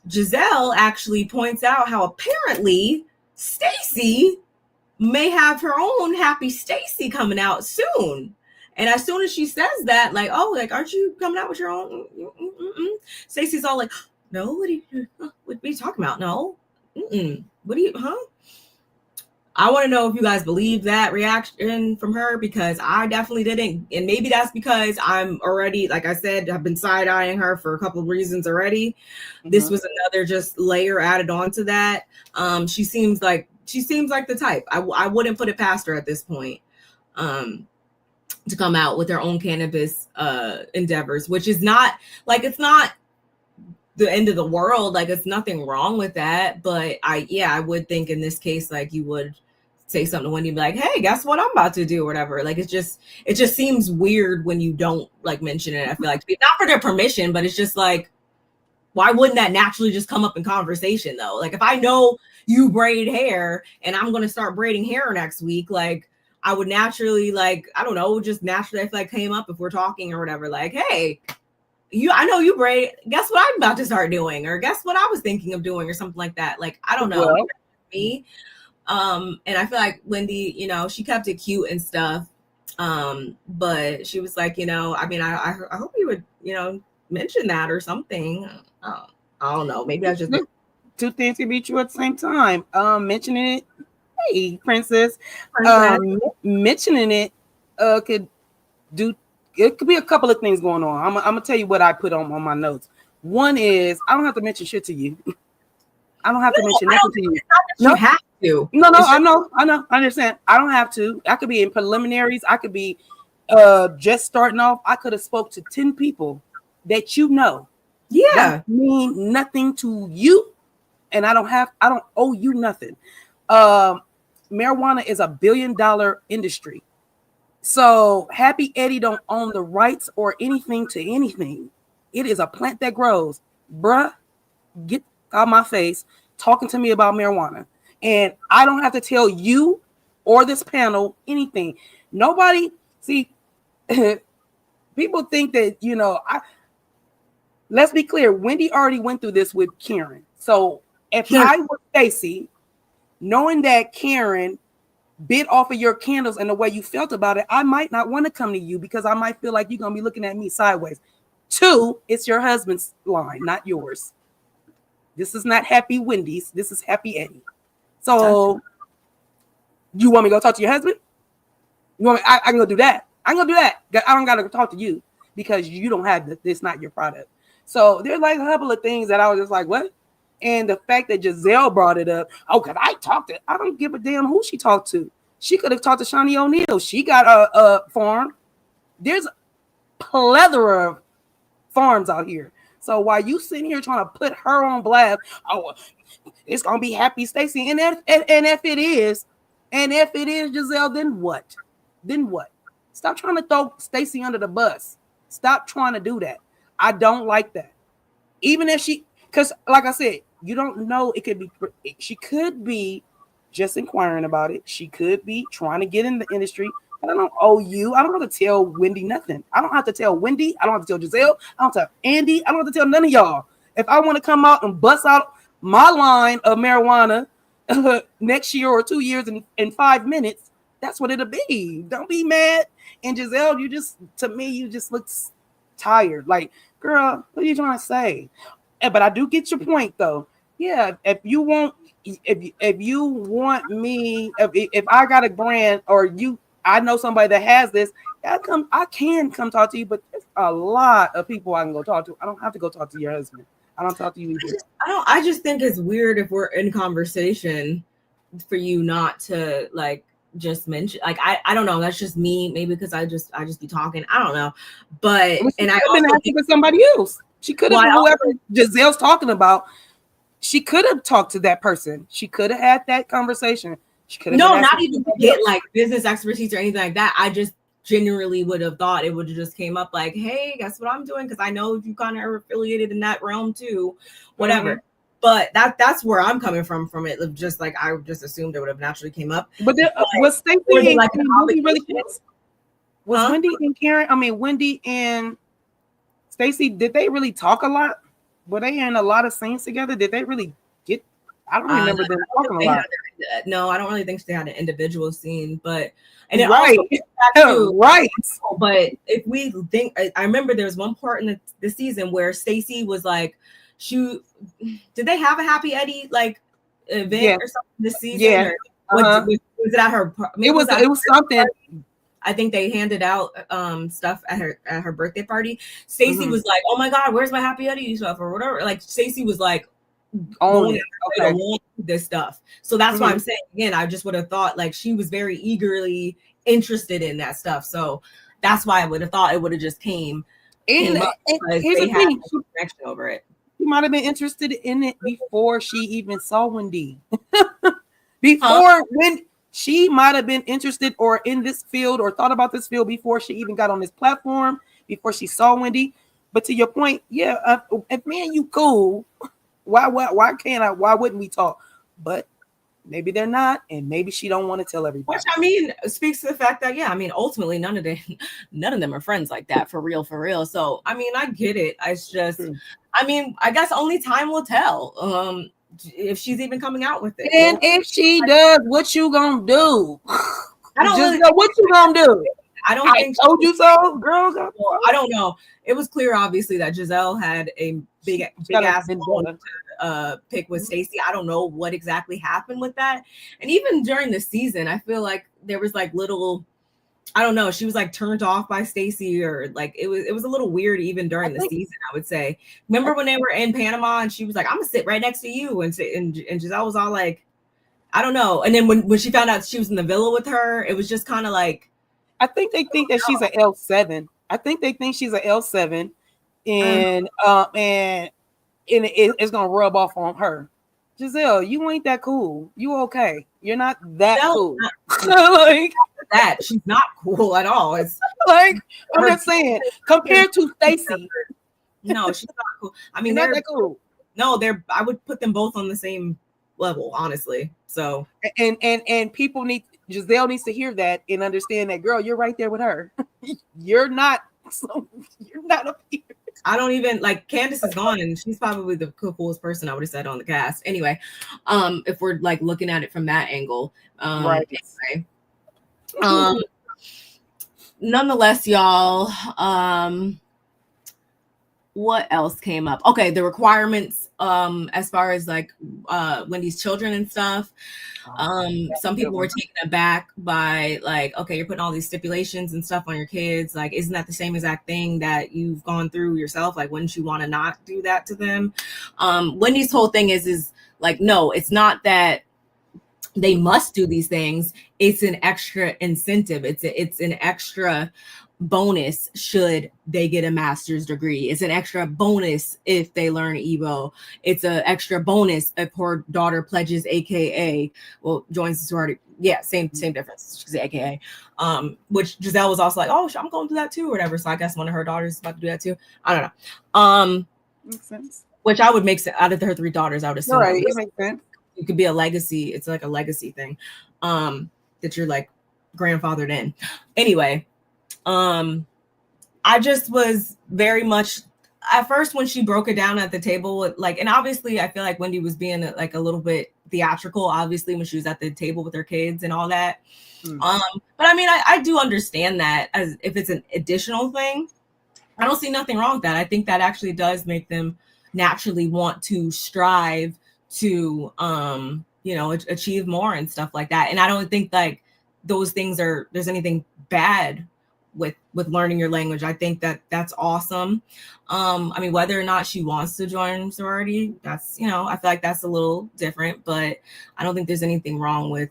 Gizelle actually points out how apparently Stacey may have her own Happy Stacey coming out soon. And as soon as she says that, aren't you coming out with your own? Stacey's all like, no, what are you talking about? No. What do you, I want to know if you guys believe that reaction from her, because I definitely didn't. And maybe that's because I'm already, like I said, I've been side-eyeing her for a couple of reasons already. This was another just layer added onto that. She seems like the type. I wouldn't put it past her at this point. to come out with their own cannabis endeavors, which is not like, it's not the end of the world. Like, it's nothing wrong with that. But I would think in this case, like, you would say something to Wendy and be like, hey, guess what I'm about to do, or whatever. Like, it just seems weird when you don't like mention it. I feel like, not for their permission, but it's just like, why wouldn't that naturally just come up in conversation though? Like, if I know you braid hair and I'm going to start braiding hair next week, like, I would naturally, like, I don't know, just naturally, I feel like, came up if we're talking or whatever, like, hey, I know you braid, guess what I'm about to start doing, or guess what I was thinking of doing, or something like that. Like, I don't know. Well, me. And I feel like Wendy, you know, she kept it cute and stuff. But she was like, you know, I mean, I hope you would, you know, mention that or something. I don't know. Maybe I just two things can be true at the same time. Mentioning it, hey, princess. Mentioning it could do. It could be a couple of things going on. I'm gonna tell you what I put on my notes. One is I don't have to mention shit to you. I don't have to mention nothing to you. You have to. No, I know. I understand. I don't have to. I could be in preliminaries. I could be just starting off. I could have spoke to 10 people that you know. Yeah. That mean nothing to you, and I don't owe you nothing. Marijuana is a $1 billion industry. So Happy Eddie don't own the rights or anything to anything. It is a plant that grows. Bruh, get out my face talking to me about marijuana. And I don't have to tell you or this panel anything. Nobody, see, people think that, you know, let's be clear. Wendy already went through this with Karen. So if I were Stacey, knowing that Karen bit off of your candles and the way you felt about it, I might not want to come to you because I might feel like you're going to be looking at me sideways. 2, it's your husband's line, not yours. This is not Happy Wendy's. This is Happy Eddie. So you want me to go talk to your husband? You want me? I can go do that. I can go do that. I don't got to talk to you because you don't have this, not your product. So there's like a couple of things that I was just like, what? And the fact that Gizelle brought it up, could I talk to? I don't give a damn who she talked to. She could have talked to Shawnee O'Neal. She got a farm. There's a plethora of farms out here. So while you sitting here trying to put her on blast, it's gonna be Happy Stacey, and if it is, Gizelle, then what? Then what? Stop trying to throw Stacey under the bus. Stop trying to do that. I don't like that. Even if because like I said, you don't know. She could be just inquiring about it. She could be trying to get in the industry. I don't owe you. I don't have to tell Wendy nothing. I don't have to tell Wendy. I don't have to tell Gizelle. I don't have to tell Andy. I don't have to tell none of y'all. If I want to come out and bust out my line of marijuana next year or 2 years in 5 minutes, that's what it'll be. Don't be mad. And Gizelle, you just look tired. Like, girl, what are you trying to say? But I do get your point, though. Yeah, if you want me, if I got a brand or I know somebody that has this, I can come talk to you, but there's a lot of people I can go talk to. I don't have to go talk to your husband. I don't talk to you either. I just think it's weird if we're in conversation for you not to like just mention, like, I don't know, that's just me, maybe because I just be talking, I don't know, but and I also think with somebody else. She could have, whoever Gizelle's talking about, she could have talked to that person. She could have had that conversation. She could have not even to get like business expertise or anything like that. I just genuinely would have thought it would have just came up like, hey, guess what I'm doing? Because I know you kind of are affiliated in that realm too, whatever. Mm-hmm. But that's where I'm coming from it. Just like I just assumed it would have naturally came up. But was Stacey like really close? Was Wendy and Karen? I mean, Wendy and Stacey, did they really talk a lot? Were they in a lot of scenes together? Did they really get? I don't remember them talking a lot. No, I don't really think they had an individual scene, but and right, also, right. But if we think, I remember there was one part in the season where Stacey was like, did they have a Happy Eddie like event or something this season? Yeah. Was it at her? It was something. Party? I think they handed out stuff at her birthday party. Stacey was like, "Oh my God, where's my Happy Eddie stuff or whatever?" Like Stacey was like, this stuff. So that's why I'm saying again, I just would have thought like she was very eagerly interested in that stuff. So that's why I would have thought it would have just came up because here's they the had thing. a connection over it. She might have been interested in it before she even saw Wendy. Before when she might have been interested or in this field or thought about this field before she even got on this platform, before she saw Wendy. But to your point, yeah, if me and you cool, why wouldn't we talk? But maybe they're not, and maybe she don't want to tell everybody. Which I mean speaks to the fact that ultimately none of them are friends like that for real. So I mean, I get it. It's just, I mean, I guess only time will tell. If she's even coming out with it. And if she does, what you gonna do? I don't just really know what you gonna do. I don't think told you so, girls. Well, I don't know. It was clear, obviously, that Gizelle had a big ass bone to pick with Stacey. I don't know what exactly happened with that. And even during the season, I feel like there was like little, I don't know, she was like turned off by Stacey, or like it was a little weird even during the season, I would say. Remember when they were in Panama and she was like, I'm gonna sit right next to you, and Gizelle was all like, I don't know. And then when she found out she was in the villa with her, it was just kind of like, I think they think that she's an L7. I think they think she's an L7, and it's gonna rub off on her. Gizelle, you ain't that cool. You okay? You're not that cool. Like that, she's not cool at all. It's like I'm just saying, compared to Stacey. No, she's not cool. I mean, they're not that cool. No, I would put them both on the same level, honestly. So and people Gizelle needs to hear that and understand that, girl, you're right there with her. You're not up here. I don't even like Candace is gone, and she's probably the coolest person I would have said on the cast. Anyway, if we're like looking at it from that angle, right. Anyway, nonetheless, y'all, what else came up? Okay, the requirements as far as like Wendy's children and stuff. Some people were taken aback by like, okay, you're putting all these stipulations and stuff on your kids. Like, isn't that the same exact thing that you've gone through yourself? Like, wouldn't you want to not do that to them? Wendy's whole thing is like, no, it's not that they must do these things. It's an extra incentive. It's an extra bonus should they get a master's degree. It's an extra bonus if they learn Igbo. It's an extra bonus if her daughter pledges AKA, well, joins the sorority. Yeah, same difference. She's AKA. Which Gizelle was also like, oh, I'm going to do that too, or whatever. So I guess one of her daughters is about to do that too. I don't know. Makes sense. Which I would make sense out of her 3 daughters. I would assume. Right, it makes sense. It could be a legacy. It's like a legacy thing that you're like grandfathered in. Anyway, I just was very much at first when she broke it down at the table, like, and obviously I feel like Wendy was being like a little bit theatrical, obviously, when she was at the table with her kids and all that. But I mean, I do understand that as if it's an additional thing. I don't see nothing wrong with that. I think that actually does make them naturally want to strive to achieve more and stuff like that. And I don't think like those things there's anything bad with learning your language. I think that that's awesome. I mean, whether or not she wants to join sorority, that's, I feel like that's a little different, but I don't think there's anything wrong with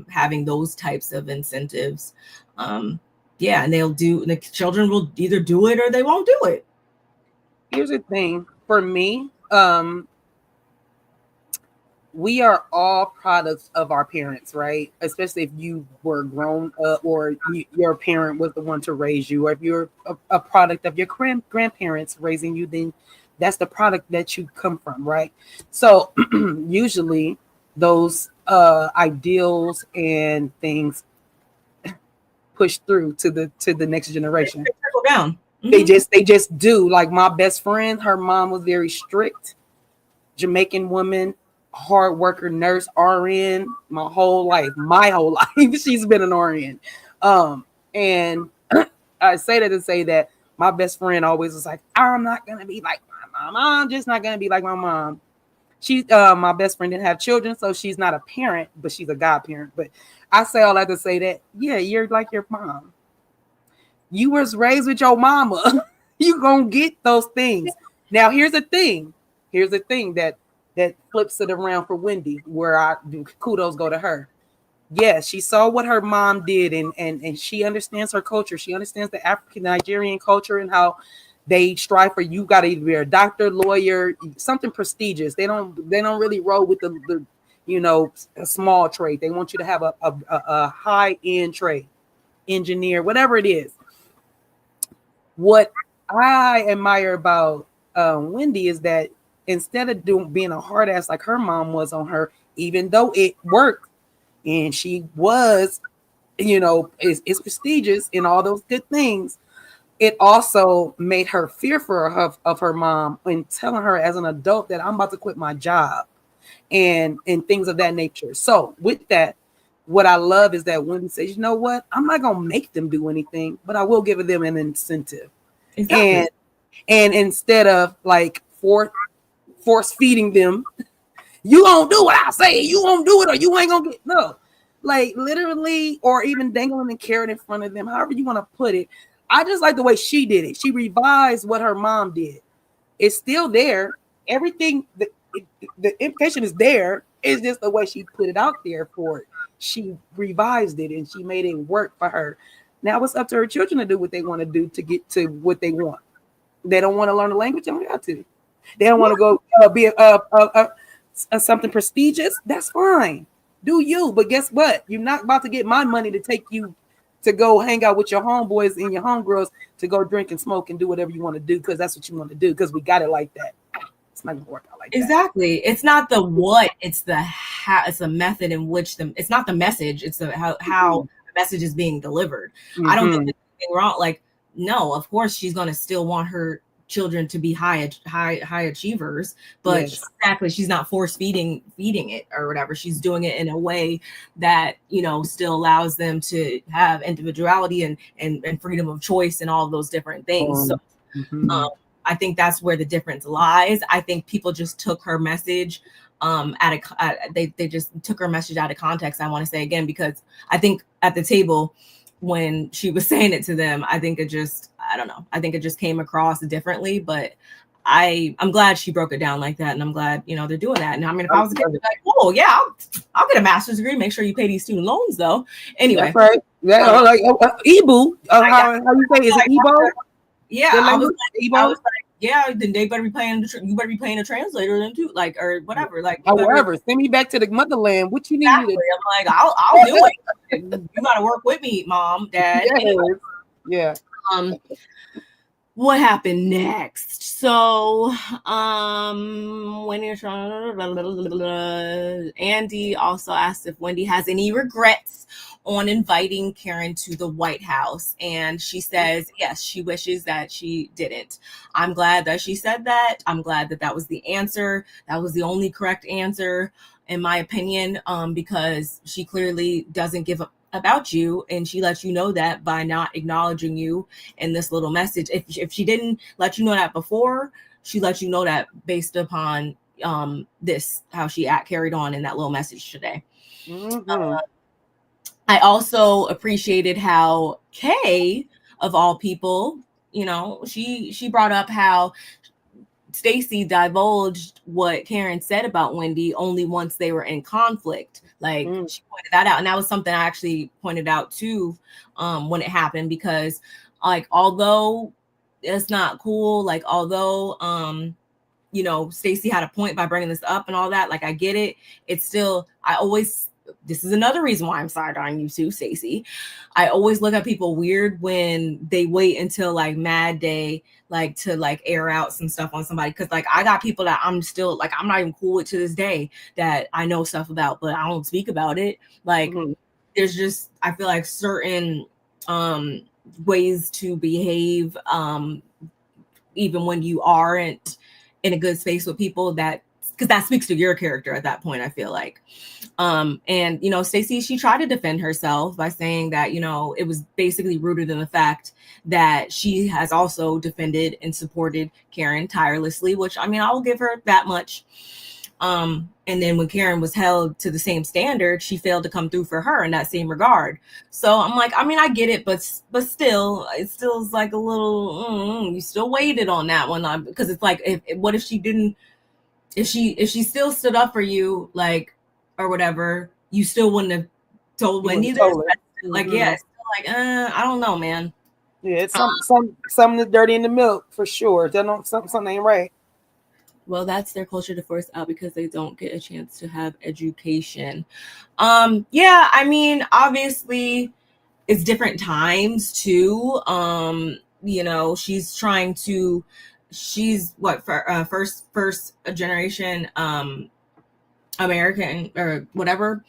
having those types of incentives. Yeah, and the children will either do it or they won't do it. Here's the thing for me. We are all products of our parents, right? Especially if you were grown up or your parent was the one to raise you, or if you're a product of your grandparents raising you, then that's the product that you come from, right? So usually those ideals and things push through to the next generation. They trickle down. Mm-hmm. They just do. Like my best friend, her mom was very strict, Jamaican woman, hard worker, nurse, RN, my whole life. She's been an RN. And I say that to say that my best friend always was like, I'm not gonna be like my mom. I'm just not gonna be like my mom. She my best friend didn't have children, so she's not a parent, but she's a godparent. But I say all that to say that, yeah, you're like your mom. You was raised with your mama. You gonna get those things. Now here's the thing that flips it around for Wendy, where kudos go to her. yes, she saw what her mom did, and she understands her culture. She understands the African Nigerian culture and how they strive for, you got to either be a doctor, lawyer, something prestigious. They don't really roll with the a small trade. They want you to have a high end trade, engineer, whatever it is. What I admire about Wendy is that instead of being a hard ass like her mom was on her, even though it worked and she was, it's prestigious and all those good things, it also made her fearful of her mom and telling her as an adult that I'm about to quit my job and things of that nature. So with that, what I love is that Wendy says, you know what, I'm not gonna make them do anything, but I will give them an incentive. Exactly. And instead of like force feeding them, you won't do what I say, you won't do it, or you ain't gonna get no. Like literally, or even dangling a carrot in front of them, however you want to put it. I just like the way she did it. She revised what her mom did. It's still there. Everything, the implication is there. It's just the way she put it out there for it. She revised it and she made it work for her. Now it's up to her children to do what they want to do to get to what they want. They don't want to learn the language, they don't got to. They don't want to go be something prestigious. That's fine. Do you? But guess what? You're not about to get my money to take you to go hang out with your homeboys and your homegirls to go drink and smoke and do whatever you want to do because that's what you want to do because we got it like that. It's not gonna work out like that. Exactly. It's not the what, it's the how. It's the method in which it's not the message. It's the how the message is being delivered. I don't think there's anything wrong. Like, no, of course she's gonna still want her children to be high achievers, but exactly, she's not force feeding it or whatever. She's doing it in a way that still allows them to have individuality and freedom of choice and all of those different things. So I think that's where the difference lies. I think people just took her message they just took her message out of context. I want to say again, because I think at the table when she was saying it to them, I think it just came across differently, but I'm glad she broke it down like that, and I'm glad they're doing that. And I mean, if I was a kid, I'd be like, oh yeah, I'll get a master's degree. Make sure you pay these student loans though. Anyway, that's right. Yeah, like Ebu. How you say? Is it Ebo? Yeah, I was like, yeah, then they better be paying. You better be paying a translator then too, like or whatever. Like whatever. Send me back to the motherland. What you need? Exactly. I'm like, I'll do it. You got to work with me, mom, dad. Yes. Anyway. Yeah. What happened next? So, when you're Andy also asked if Wendy has any regrets on inviting Karen to the White House, and she says yes, she wishes that she didn't. I'm glad that she said that. I'm glad that was the answer. That was the only correct answer, in my opinion, because she clearly doesn't give up about you, and she lets you know that by not acknowledging you in this little message. If she didn't let you know that before, she let you know that based upon how she carried on in that little message today. I also appreciated how Kay, of all people, she brought up how Stacey divulged what Karen said about Wendy only once they were in conflict. Like she pointed that out, and that was something I actually pointed out too when it happened, because like although it's not cool, like although Stacey had a point by bringing this up and all that, like I get it. It's still, this is another reason why I'm side-eyeing you too, Stacey. I always look at people weird when they wait until like Mad Day, like to like air out some stuff on somebody. Cause like I got people that I'm still like, I'm not even cool with to this day that I know stuff about, but I don't speak about it. Like there's just, I feel like certain ways to behave even when you aren't in a good space with people, that because that speaks to your character at that point, I feel like. And Stacey, she tried to defend herself by saying that it was basically rooted in the fact that she has also defended and supported Karen tirelessly, which I mean I will give her that much. And then when Karen was held to the same standard, she failed to come through for her in that same regard. So I'm like, I mean, I get it, but still, it still is like a little, you still waited on that one, because it's like, what if she didn't, if she still stood up for you, like, or whatever, you still wouldn't have told Wendy this. Like, yeah, it's still like, I don't know, man. Yeah, it's something dirty in the milk for sure. Something ain't right. Well, that's their culture to force out because they don't get a chance to have education. Yeah, I mean, obviously, it's different times too. You know, she's what first generation American or whatever.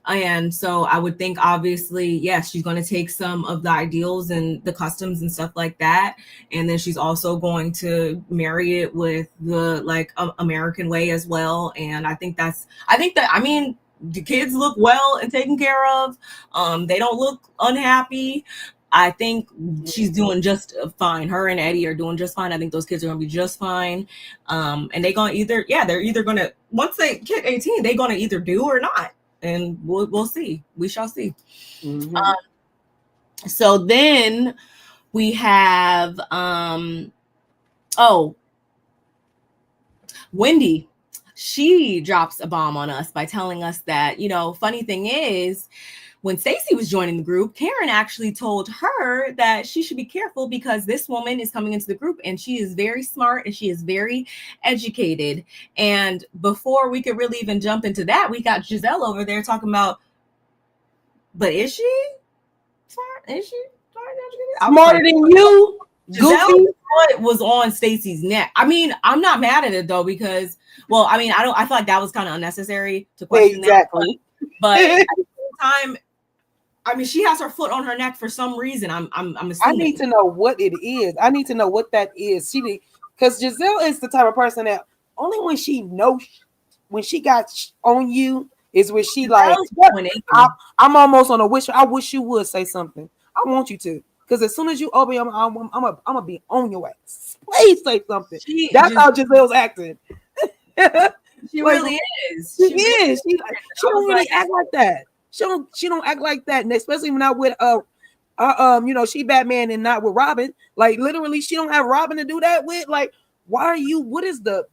And so I would think, obviously, yes, she's going to take some of the ideals and the customs and stuff like that. And then she's also going to marry it with the American way as well. And I think I mean, the kids look well and taken care of. They don't look unhappy. I think she's doing just fine. Her and Eddie are doing just fine. I think those kids are going to be just fine. And they're either going to, once they hit 18, they're going to either do or not. And we'll see. We shall see. Mm-hmm. So then we have Wendy. She drops a bomb on us by telling us that, you know, funny thing is, when Stacey was joining the group, Karen actually told her that she should be careful because this woman is coming into the group and she is very smart and she is very educated. And before we could really even jump into that, we got Gizelle over there talking about, but is she smart? Is she smarter than you? Gizelle was on Stacey's neck. I mean, I'm not mad at it though, because, well, I mean, I feel like that was kind of unnecessary to question exactly. that. But at the same time, I mean, she has her foot on her neck for some reason. I'm assuming. I need to know what it is. I need to know what that is. Because Gizelle is the type of person that only when she knows, when she got on you, is when she like, I'm almost on a wish. I wish you would say something. I want you to. Because as soon as you open, I'm gonna be on your ass. Please say something. That's how Giselle's acting. She really is. She is. She don't really act like that. She don't act like that, and especially when not with you know, she Batman and not with Robin. Like literally, she don't have Robin to do that with. Like, why are you? What is the?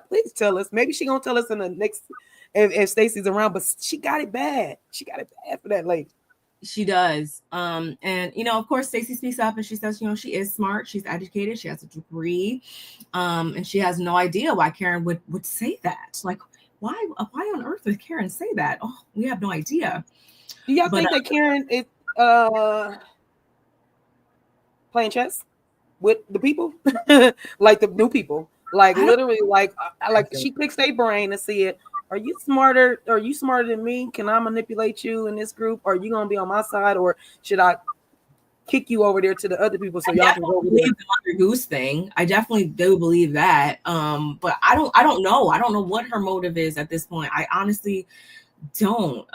Please tell us. Maybe she gonna tell us in the next if Stacey's around. But she got it bad. She got it bad for that lady. She does. And you know, of course, Stacey speaks up and she says, you know, she is smart, she's educated, she has a degree, and she has no idea why Karen would say that. Like, why on earth would Karen say that? Oh, we have no idea. Do y'all think that Karen is playing chess with the people, like the new people? Like literally, like she picks their brain to see it. Are you smarter? Are you smarter than me? Can I manipulate you in this group? Are you gonna be on my side, or should I kick you over there to the other people so y'all can go over there? The Mother Goose thing. I definitely do believe that. But I don't know. I don't know what her motive is at this point. I honestly don't.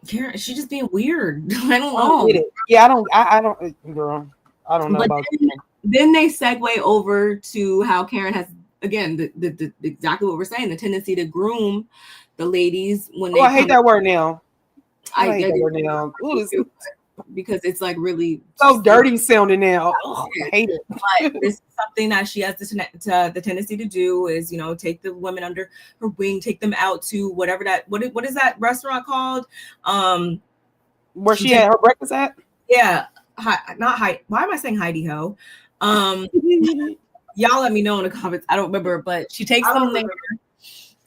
Karen, she's just being weird. I don't know. Yeah, I don't, girl. I don't know about Karen. Then they segue over to how Karen has, again, the exactly what we're saying, the tendency to groom the ladies when they. I hate that word now. I hate that word now. Because it's like really so dirty sounding now. Oh, I hate it. But this is something that she has the tendency to do is, you know, take the women under her wing, take them out to whatever that what is that restaurant called? Where she had her breakfast at? Yeah, not Heidi. Why am I saying Heidi Ho? Y'all let me know in the comments. I don't remember, but she takes them there.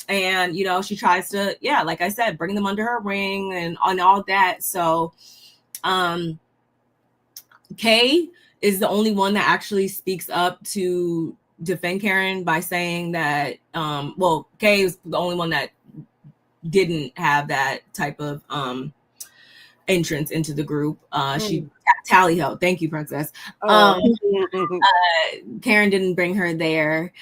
And, you know, she tries to, yeah, like I said, bring them under her wing and on all that. So Kay is the only one that actually speaks up to defend Karen by saying that, Kay is the only one that didn't have that type of entrance into the group. She tally ho. Thank you, Princess. Karen didn't bring her there,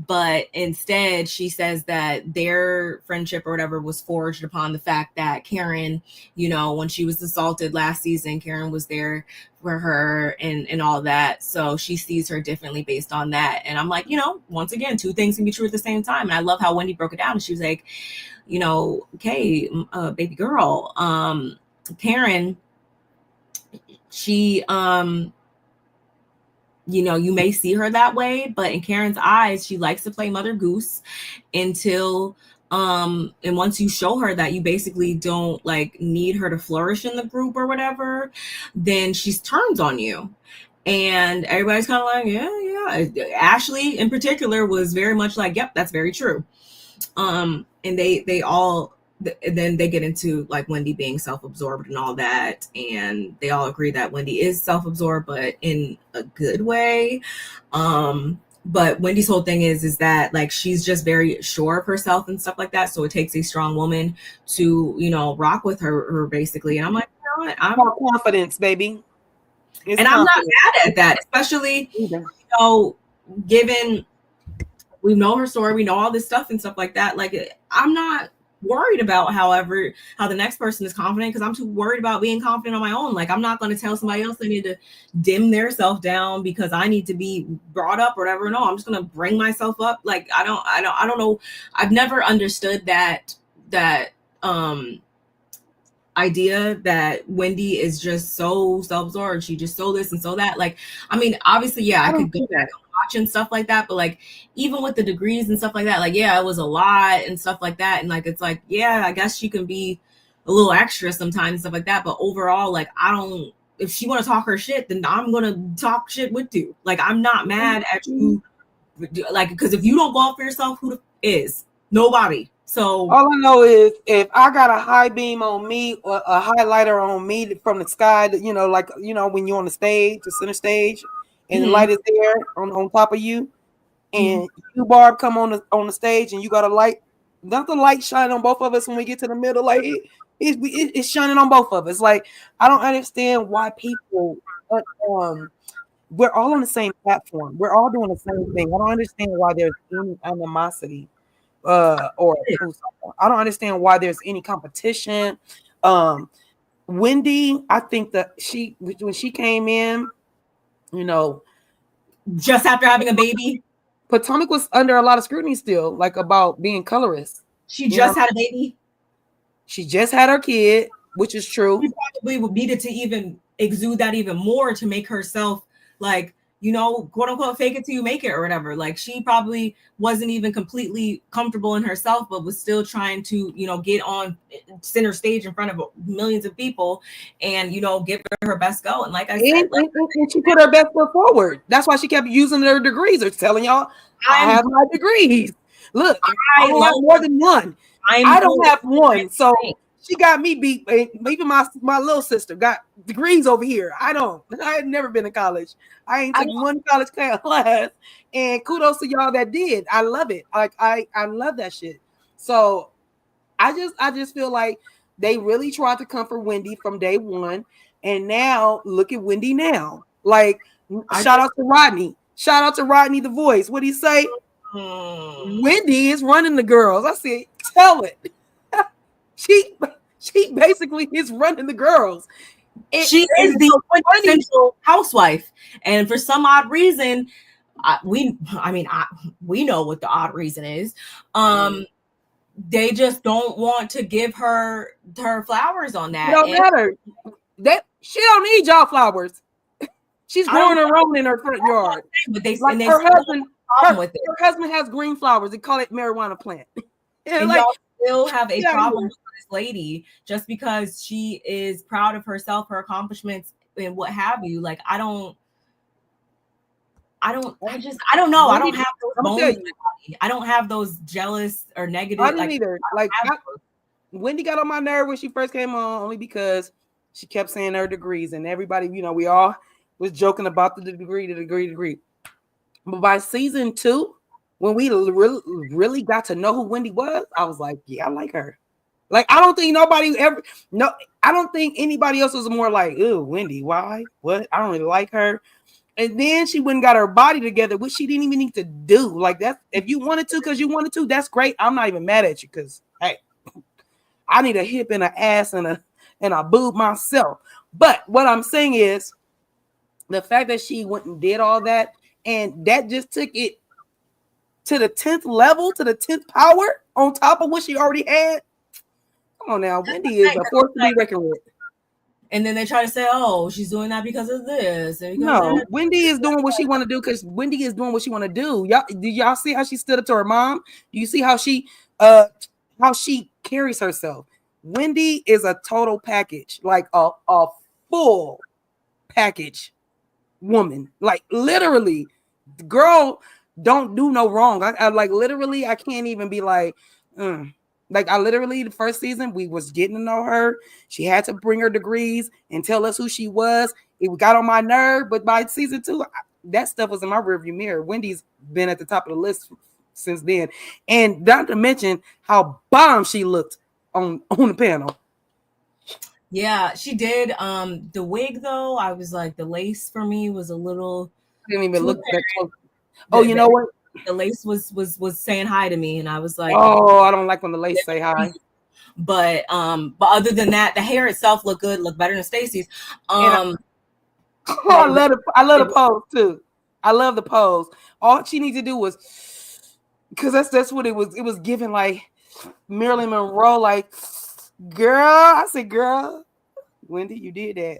but instead she says that their friendship or whatever was forged upon the fact that Karen, you know, when she was assaulted last season, Karen was there for her and all that. So she sees her differently based on that. And I'm like, you know, once again, two things can be true at the same time. And I love how Wendy broke it down. And she was like, you know, okay, baby girl, Karen, she, you know, you may see her that way, but in Karen's eyes, she likes to play Mother Goose until And once you show her that you basically don't like need her to flourish in the group or whatever, then she turns on you. And everybody's kind of like, yeah. Ashley in particular was very much like, yep, that's very true. And they all, and then they get into like Wendy being self-absorbed and all that, and they all agree that Wendy is self-absorbed, but in a good way. But Wendy's whole thing is that like she's just very sure of herself and stuff like that. So it takes a strong woman to, you know, rock with her basically. And I'm like, you know what? I'm confidence, baby. And I'm not mad at that, especially, you know, given we know her story, we know all this stuff and stuff like that. Like, I'm not worried about, however, how the next person is confident, because I'm too worried about being confident on my own. Like, I'm not going to tell somebody else they need to dim their self down because I need to be brought up or whatever. No, I'm just going to bring myself up. Like, I don't know. I've never understood that idea that Wendy is just so self-absorbed. She just so this and so that. Like, I mean, obviously, yeah, I could go back and watch and stuff like that, but like, even with the degrees and stuff like that, like, yeah, it was a lot and stuff like that. And like, it's like, yeah, I guess she can be a little extra sometimes and stuff like that. But overall, like, if she want to talk her shit, then I'm going to talk shit with you. Like, I'm not mad at you. Like, because if you don't go out for yourself, who is? Nobody. So all I know is if I got a high beam on me or a highlighter on me from the sky, you know, like, you know, when you're on the stage, the center stage, and the light is there on top of you, and you, Barb, come on the stage and you got a light, not the light shine on both of us when we get to the middle, like it's shining on both of us. Like, I don't understand why people we're all on the same platform. We're all doing the same thing. I don't understand why there's any animosity. Or I don't understand why there's any competition. Wendy, I think that when she came in, you know, just after having a baby, Potomac was under a lot of scrutiny still, like about being colorist. She just had a baby. She just had her kid, which is true. She probably needed to even exude that even more to make herself like, you know, quote unquote, fake it till you make it or whatever. Like, she probably wasn't even completely comfortable in herself, but was still trying to, you know, get on center stage in front of millions of people and, you know, give her best go. And like I said, and she put her best foot forward. That's why she kept using her degrees or telling y'all, I have my degrees. Look, I have more than one. I don't have one. So she got me beat. Even my little sister got degrees over here. I had never been to college. I ain't took one college class. And kudos to y'all that did. I love it. Like, I love that shit. So I just feel like they really tried to comfort Wendy from day one. And now look at Wendy now. Like, shout out to Rodney. Shout out to Rodney the voice. What do you say? Wendy is running the girls. I said, tell it. She basically is running the girls. She is the quintessential housewife, and for some odd reason, we know what the odd reason is. They just don't want to give her flowers on that. It don't matter. That she don't need y'all flowers. She's growing her own in her front yard. But her husband has green flowers. They call it marijuana plant. And y'all still have a problem with this lady just because she is proud of herself, her accomplishments, and what have you. Like, I don't know. I don't have those bones. I don't have those jealous or negative. I didn't either. Like, Wendy got on my nerve when she first came on, only because she kept saying her degrees, and everybody, you know, we all was joking about the degree. But by season 2, when we really got to know who Wendy was, I was like, yeah, I like her. Like, I don't think I don't think anybody else was more like, ooh, Wendy, why? What? I don't really like her. And then she went and got her body together, which she didn't even need to do. Like, that, if you wanted to, because you wanted to, that's great. I'm not even mad at you, because, hey, I need a hip and an ass and a boob myself. But what I'm saying is, the fact that she went and did all that, and that just took it to the 10th level, to the 10th power, on top of what she already had. Come on now, Wendy is a force to be reckoned with. And then they try to say, oh, she's doing that because of this. No, Wendy is doing what she want to do because Wendy is doing what she want to do. Did y'all see how she stood up to her mom? Do you see how she how she carries herself. Wendy is a total package, like a full package woman. Like literally, the girl don't do no wrong. I like literally, I can't even be like, like I literally the first season we was getting to know her. She had to bring her degrees and tell us who she was. It got on my nerve, but by season 2, that stuff was in my rearview mirror. Wendy's been at the top of the list since then, and not to mention how bomb she looked on the panel. Yeah, she did. The wig though, I was like, the lace for me was a little. I didn't even look that close. Oh, you know what? The lace was saying hi to me, and I was like, oh, I don't like when the lace say hi. But other than that, the hair itself looked good, looked better than Stacey's. I love the pose too. I love the pose. All she needs to do was, because that's what it was. It was given like Marilyn Monroe, like, girl. I said, girl, Wendy, you did that.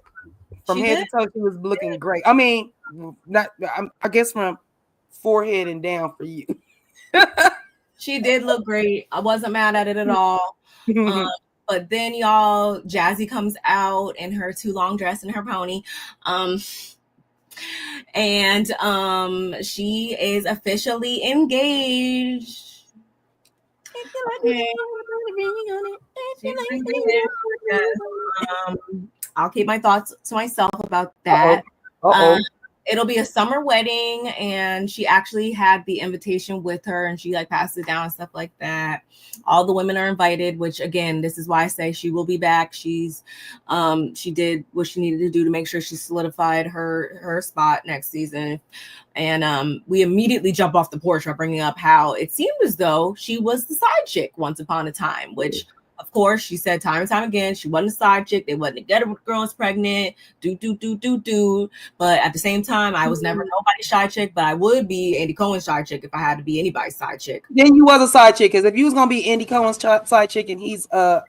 From head to toe, she was looking great. I mean, I guess from forehead and down for you. She did look great. I wasn't mad at it at all. But then, y'all, Jassi comes out in her too long dress and her pony. And she is officially engaged. I'll keep my thoughts to myself about that. It'll be a summer wedding, and she actually had the invitation with her, and she like passed it down and stuff like that. All the women are invited, which again, this is why I say she will be back. She did what she needed to do to make sure she solidified her spot next season. And we immediately jump off the porch by bringing up how it seemed as though she was the side chick once upon a time, which of course she said time and time again, she wasn't a side chick. They wasn't together with girls pregnant, But at the same time, I was never nobody's side chick, but I would be Andy Cohen's side chick if I had to be anybody's side chick. Then you was a side chick, because if you was gonna be Andy Cohen's side chick and he's play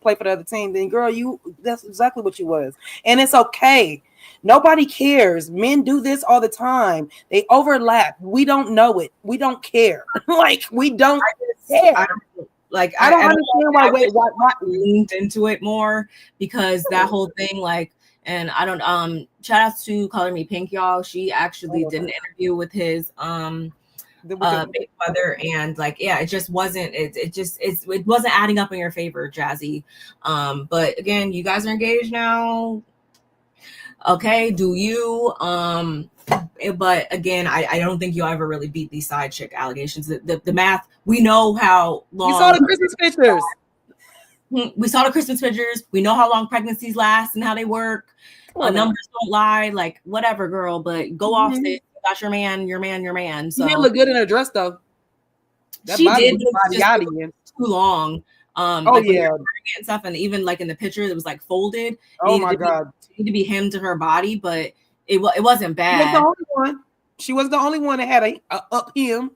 for the other team, then girl, that's exactly what you was. And it's okay. Nobody cares. Men do this all the time. They overlap. We don't know it. We don't care. Like we don't care. I don't understand why leaned into it more, because that whole thing, like, and I don't shout out to Color Me Pink, y'all. She actually did an interview with his big brother, and like, yeah, it just wasn't it wasn't adding up in your favor, Jassi. But again, you guys are engaged now. Okay, do you? But again, I don't think you'll ever really beat these side chick allegations. The math, we know how long. You saw the Christmas pictures. We saw the Christmas pictures. We know how long pregnancies last and how they work. Numbers don't lie. Like, whatever, girl. But go off, sis. You got your man. So she did look good in her dress, though. She did too long. And stuff, and even like in the picture, it was like folded. Oh my god, it needed to be hemmed to her body, but it wasn't bad. She was the only one that had a up hem.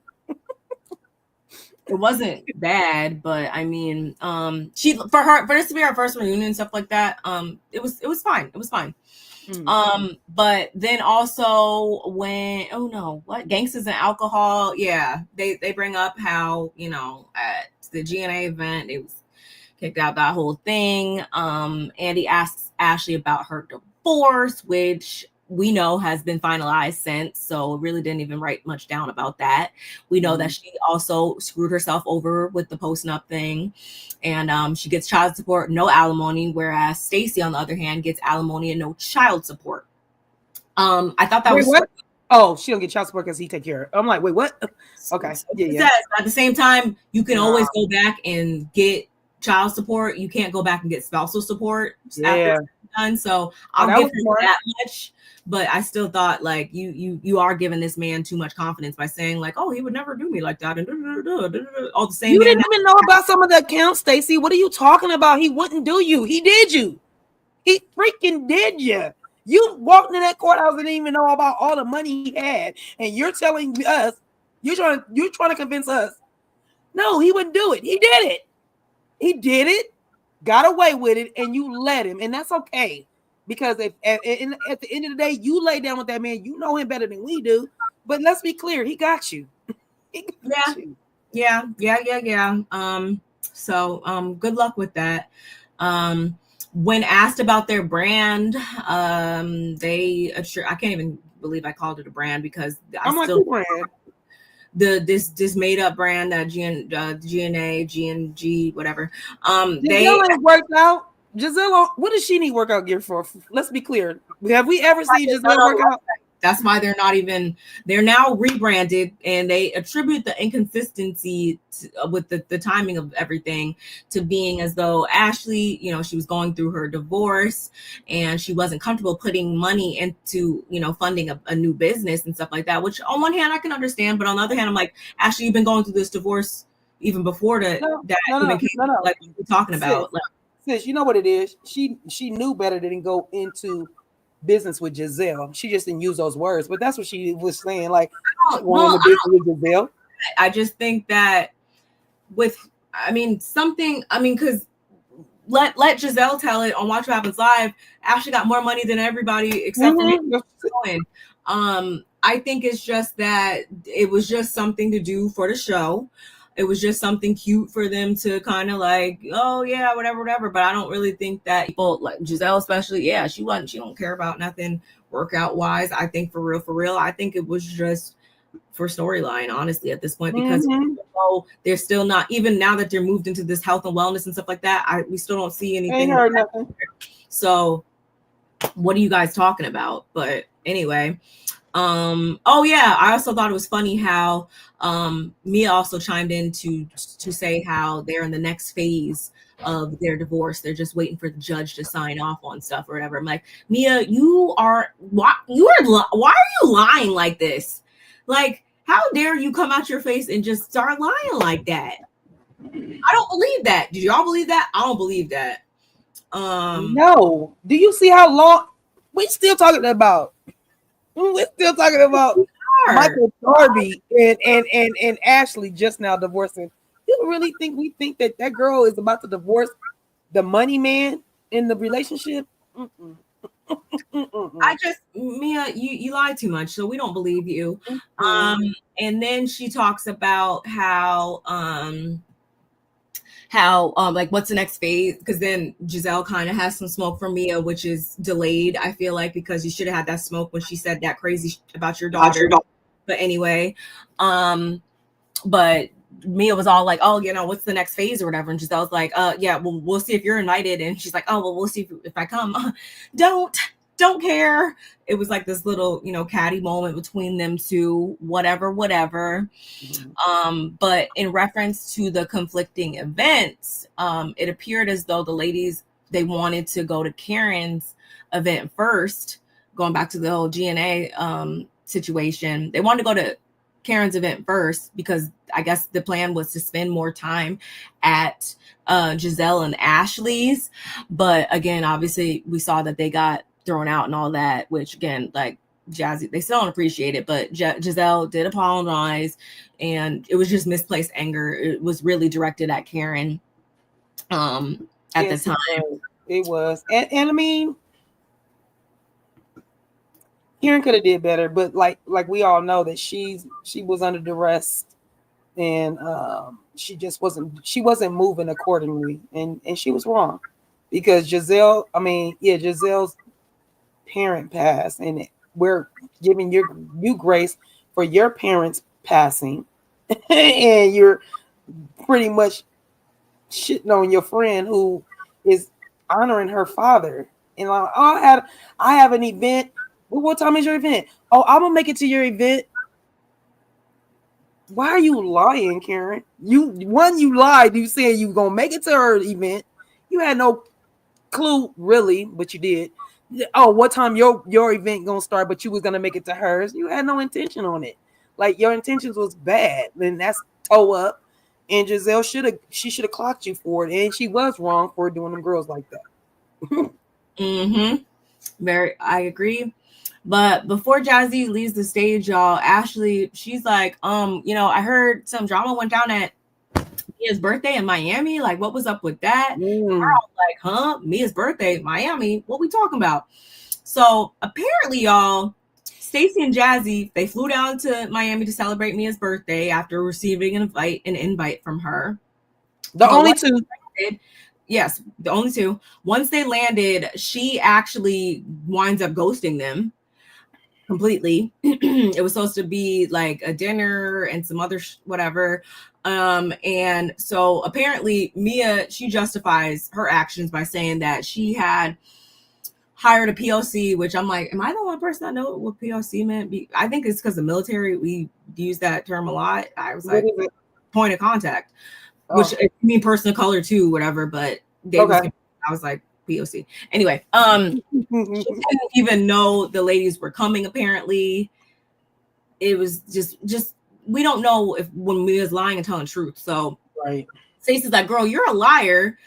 It wasn't bad, but I mean, she for this to be her first reunion and stuff like that, it was fine. It was fine. But then also when gangsters and alcohol, they bring up how, at the GNA event it was kicked out, that whole thing. Andy asks Ashley about her divorce, which we know has been finalized since, so really didn't even write much down about that. We know that she also screwed herself over with the posting up thing, and she gets child support, no alimony, whereas Stacey, on the other hand, gets alimony and no child support. I thought that was what? Oh, she don't get child support because he take care of her. I'm like, wait, what? Okay. Yeah. At the same time, you can always go back and get child support. You can't go back and get spousal support after it's done. So I'll give her that much. But I still thought, like, you are giving this man too much confidence by saying, like, oh, he would never do me like that, and all the same. You didn't even know about some of the accounts, Stacey. What are you talking about? He wouldn't do you. He did you. He freaking did you. You walked in that courthouse and didn't even know about all the money he had, and you're telling us, you're trying to convince us, no, he wouldn't do it. He did it. He did it, got away with it, and you let him, and that's okay. Because if at the end of the day, you lay down with that man, you know him better than we do. But let's be clear, he got you. Yeah. So good luck with that. When asked about their brand, I can't even believe I called it a brand because I'm like, who brand? This made up brand that GNA, GNG, whatever. Gizelle ain't worked out. Gizelle, what does she need workout gear for? Let's be clear. Have we ever seen Gizelle work out? That's why they're now rebranded, and they attribute the inconsistency with the timing of everything to being as though Ashley, she was going through her divorce and she wasn't comfortable putting money into, funding a new business and stuff like that, which on one hand I can understand, but on the other hand, I'm like, Ashley, you've been going through this divorce even before that like we're talking about. Sis, you know what it is? She knew better than go into business with Gizelle. She just didn't use those words, but that's what she was saying. Like, business with Gizelle. I just think that because let Gizelle tell it on Watch What Happens Live. Ashley got more money than everybody except for me. I think it's just that it was just something to do for the show. It was just something cute for them to kind of like, oh yeah, whatever. But I don't really think that people like Gizelle, especially, she don't care about nothing workout wise. I think for real, I think it was just for storyline, honestly, at this point, because they're still not, even now that they're moved into this health and wellness and stuff like that, we still don't see anything. Ain't heard nothing. So what are you guys talking about? But anyway, I also thought it was funny how Mia also chimed in to say how they're in the next phase of their divorce. They're just waiting for the judge to sign off on stuff or whatever. I'm like, Mia, why are you lying like this? Like, how dare you come out your face and just start lying like that? I don't believe that. Do y'all believe that? I don't believe that. No. Do you see how long we're still talking about? We're still talking about Michael, Darby, and Ashley just now divorcing. You really think we think that girl is about to divorce the money man in the relationship? Mia, you lie too much, so we don't believe you. And then she talks about how like what's the next phase, because then Gizelle kind of has some smoke from Mia, which is delayed, I feel like, because you should have had that smoke when she said that crazy about your daughter. But anyway, but Mia was all like, oh, what's the next phase or whatever, and Giselle's like, we'll see if you're invited, and she's like, oh, well, we'll see if I come. Don't care. It was like this little, catty moment between them two, whatever. But in reference to the conflicting events, it appeared as though the ladies, they wanted to go to Karen's event first, going back to the whole GNA situation. They wanted to go to Karen's event first because I guess the plan was to spend more time at Gizelle and Ashley's. But again, obviously we saw that they got thrown out and all that, which again, like Jazzy, they still don't appreciate it, but Gizelle did apologize, and it was just misplaced anger. It was really directed at Karen at the time. It was. And I mean, Karen could have did better, but like we all know that she was under duress, and she wasn't moving accordingly, and she was wrong, because Gizelle's parent passed, and we're giving you grace for your parents passing, and you're pretty much shitting on your friend who is honoring her father. And like, oh, I have an event. Well, what time is your event? Oh, I'm gonna make it to your event. Why are you lying, Karen? You lied. You said you were gonna make it to her event. You had no clue, really, but you did. Oh, what time your event gonna start? But you was gonna make it to hers. You had no intention on it. Like, your intentions was bad, and that's toe up. And Gizelle should have clocked you for it, and she was wrong for doing them girls like that. I agree. But before Jazzy leaves the stage, y'all, Ashley, she's like, I heard some drama went down at Mia's birthday in Miami. Like, what was up with that? I was like, huh? Mia's birthday, Miami? What we talking about? So apparently, y'all, Stacey and Jazzy, they flew down to Miami to celebrate Mia's birthday after receiving an invite from her. The only two. Yes, the only two. Once they landed, she actually winds up ghosting them completely. It was supposed to be like a dinner and some other whatever. And so apparently Mia, she justifies her actions by saying that she had hired a POC, which I'm like, am I the one person that know what POC meant? I think it's because the military, we use that term a lot. I was like, point of contact, which it mean person of color too, whatever. But they I was like, POC. Anyway, she didn't even know the ladies were coming. Apparently, it was just we don't know if when Mia's lying and telling the truth. So Stacey's like, girl, you're a liar.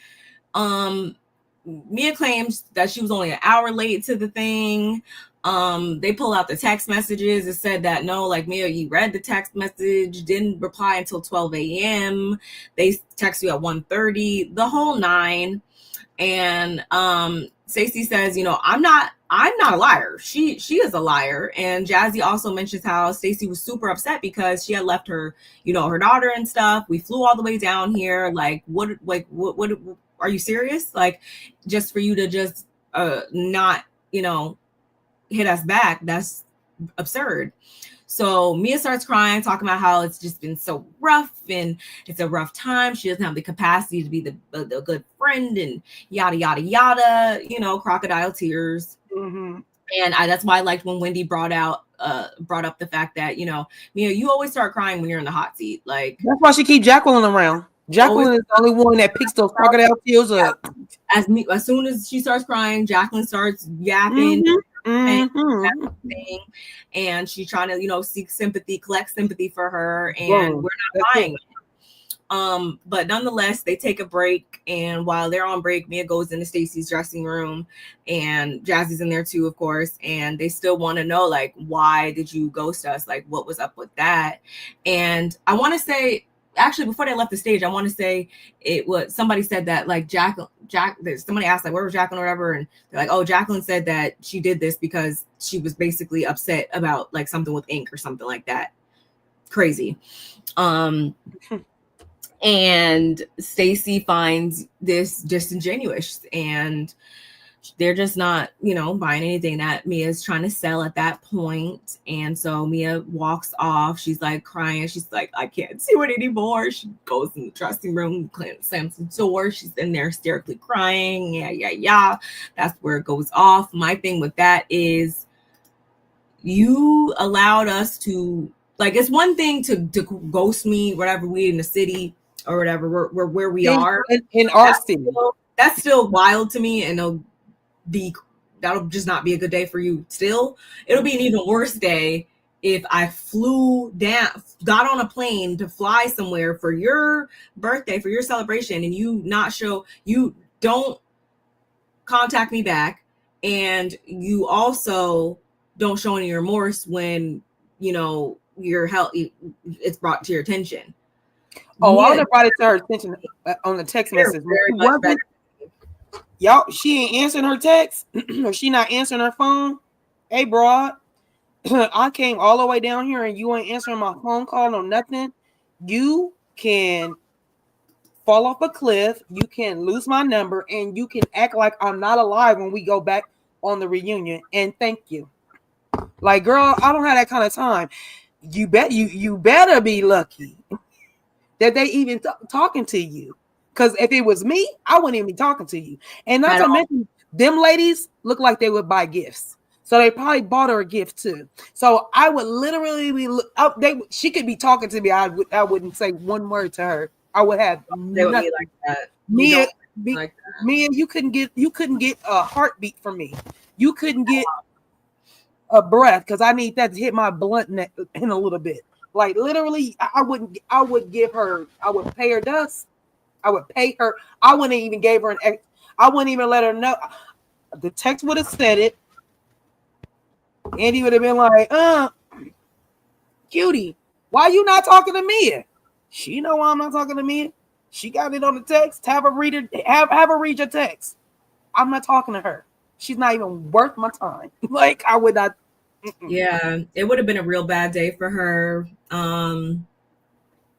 Mia claims that she was only an hour late to the thing. They pull out the text messages. It said that no, like Mia, you read the text message, didn't reply until 12 a.m. They text you at 1:30, the whole nine. And Stacey says, you know, I'm not a liar. She is a liar. And Jassi also mentions how Stacey was super upset because she had left her, you know, her daughter and stuff. We flew all the way down here. Like, what are you serious? Like, just for you to just not, you know, hit us back. That's absurd. So Mia starts crying, talking about how it's just been so rough and it's a rough time. She doesn't have the capacity to be the good friend and yada, yada, yada, you know, crocodile tears. And that's why I liked when Wendy brought up the fact that, you know, Mia, you always start crying when you're in the hot seat. Like, that's why she keep Jacqueline around. Jacqueline is the only one that picks those crocodile tears up. As soon as she starts crying, Jacqueline starts yapping. And she's trying to, you know, seek sympathy, collect sympathy for her, and we're not buying it. But nonetheless, they take a break, and while they're on break, Mia goes into Stacey's dressing room, and Jassi's in there too, of course, and they still want to know, like, why did you ghost us? Like, what was up with that? And I want to say, actually, before they left the stage, I want to say it was somebody said that, like, somebody asked, like, where was Jacqueline or whatever, and they're like, oh, Jacqueline said that she did this because she was basically upset about like something with ink or something like that. Crazy. And Stacey finds this disingenuous, and they're just not, you know, buying anything that Mia's trying to sell at that point. And so Mia walks off. She's like crying. She's like, I can't do it anymore. She goes in the dressing room, slams the door. She's in there hysterically crying. Yeah. That's where it goes off. My thing with that is you allowed us to, like, it's one thing to ghost me, whatever, we in the city or whatever, we're where we are. In our city. That's still wild to me, and that'll just not be a good day for you. Still, it'll be an even worse day if I flew down, got on a plane to fly somewhere for your birthday, for your celebration, and you don't contact me back, and you also don't show any remorse when, you know, your health, it's brought to your attention. Oh, I would have brought it to her attention on the text message. Y'all, she ain't answering her text, or she not answering her phone. Hey, broad, I came all the way down here and you ain't answering my phone call or nothing. You can fall off a cliff. You can lose my number, and you can act like I'm not alive when we go back on the reunion. And thank you. Like, girl, I don't have that kind of time. You better be lucky that they even talking to you. Because if it was me, I wouldn't even be talking to you. And not to mention, them ladies look like they would buy gifts. So they probably bought her a gift too. So I would literally be, she could be talking to me. I wouldn't say one word to her. I would have nothing. Like that. Mia, you couldn't get a heartbeat from me. You couldn't get a breath, because I need that to hit my blunt in a little bit. Like, literally, I would pay her dust. I would pay her. I wouldn't even give her I wouldn't even let her know. The text would have said it. Andy would have been like, cutie, why you not talking to me? She know why I'm not talking to me. She got it on the text. Have her read your text. I'm not talking to her. She's not even worth my time. Like, I would not. Yeah, it would have been a real bad day for her.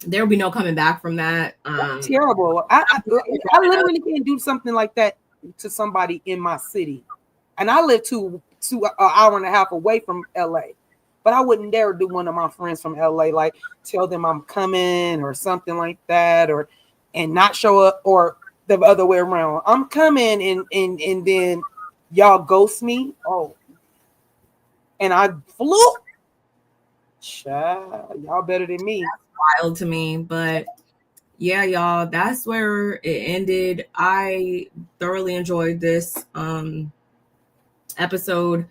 there will be no coming back from that. That's terrible. I literally can't do something like that to somebody in my city, and I live to an hour and a half away from LA. But I wouldn't dare do one of my friends from LA, like tell them I'm coming or something like that, and not show up, or the other way around. I'm coming and then y'all ghost me. Oh, and I flew. Child, y'all better than me. That's wild to me, but yeah, y'all, that's where it ended. I thoroughly enjoyed this episode.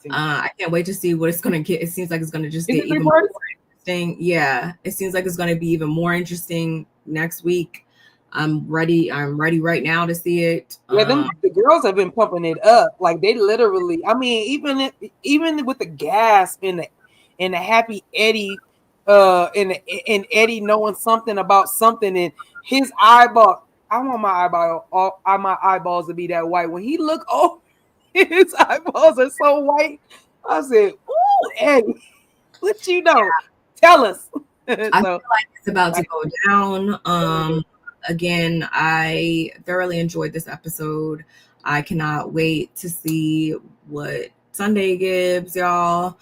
I can't wait to see what it's gonna get. It seems like it's gonna just get even more interesting. Yeah, it seems like it's gonna be even more interesting next week. I'm ready right now to see it. Yeah, the girls have been pumping it up. Like they literally, I mean, even with the gasp and the happy Eddie, and Eddie knowing something about something, and his eyeball. I want my eyeballs to be that white. When he looked over, his eyeballs are so white. I said, "Ooh, Eddie, what you know? Tell us." I feel like it's about to go down. Again, I thoroughly enjoyed this episode. I cannot wait to see what Sunday gives, y'all.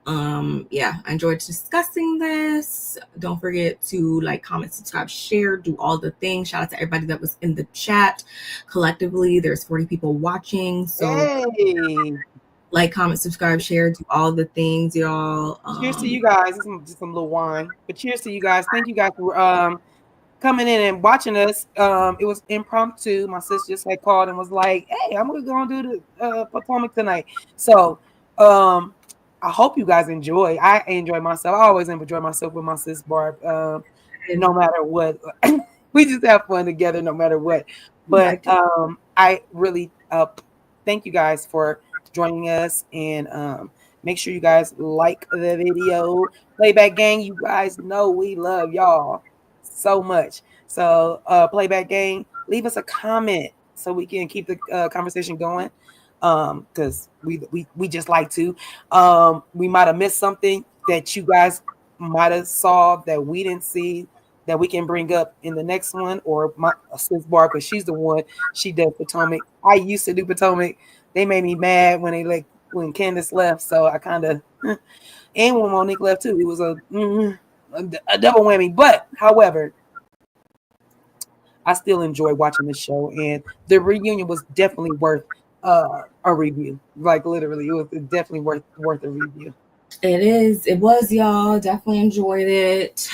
Yeah, I enjoyed discussing this. Don't forget to like, comment, subscribe, share, do all the things. Shout out to everybody that was in the chat. Collectively, there's 40 people watching. So like, comment, subscribe, share, do all the things, y'all. Cheers to you guys. Just some little wine. But cheers to you guys. Thank you guys for coming in and watching us. It was impromptu. My sister just had called and was like, "Hey, I'm gonna go and do the Potomac tonight." So I hope you guys enjoy. I enjoy myself. I always enjoy myself with my sis Barb. No matter what, we just have fun together, no matter what. But I really thank you guys for joining us, and make sure you guys like the video. Playback Gang, you guys know we love y'all so much. So Playback Gang, leave us a comment so we can keep the conversation going, because we just like to. We might have missed something that you guys might have saw that we didn't see, that we can bring up in the next one, or my sis Barb, because she's the one, she does Potomac. I used to do Potomac. They made me mad when Candace left, so I kind of and when Monique left too, it was a double whammy. But however, I still enjoy watching the show, and the reunion was definitely worth a review. Like literally, it was definitely worth a review. It was, y'all. Definitely enjoyed it.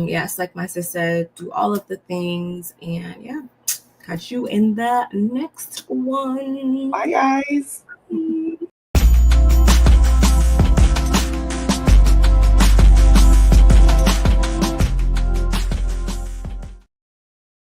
Yes, like my sis said, do all of the things, and yeah, catch you in the next one. Bye, guys.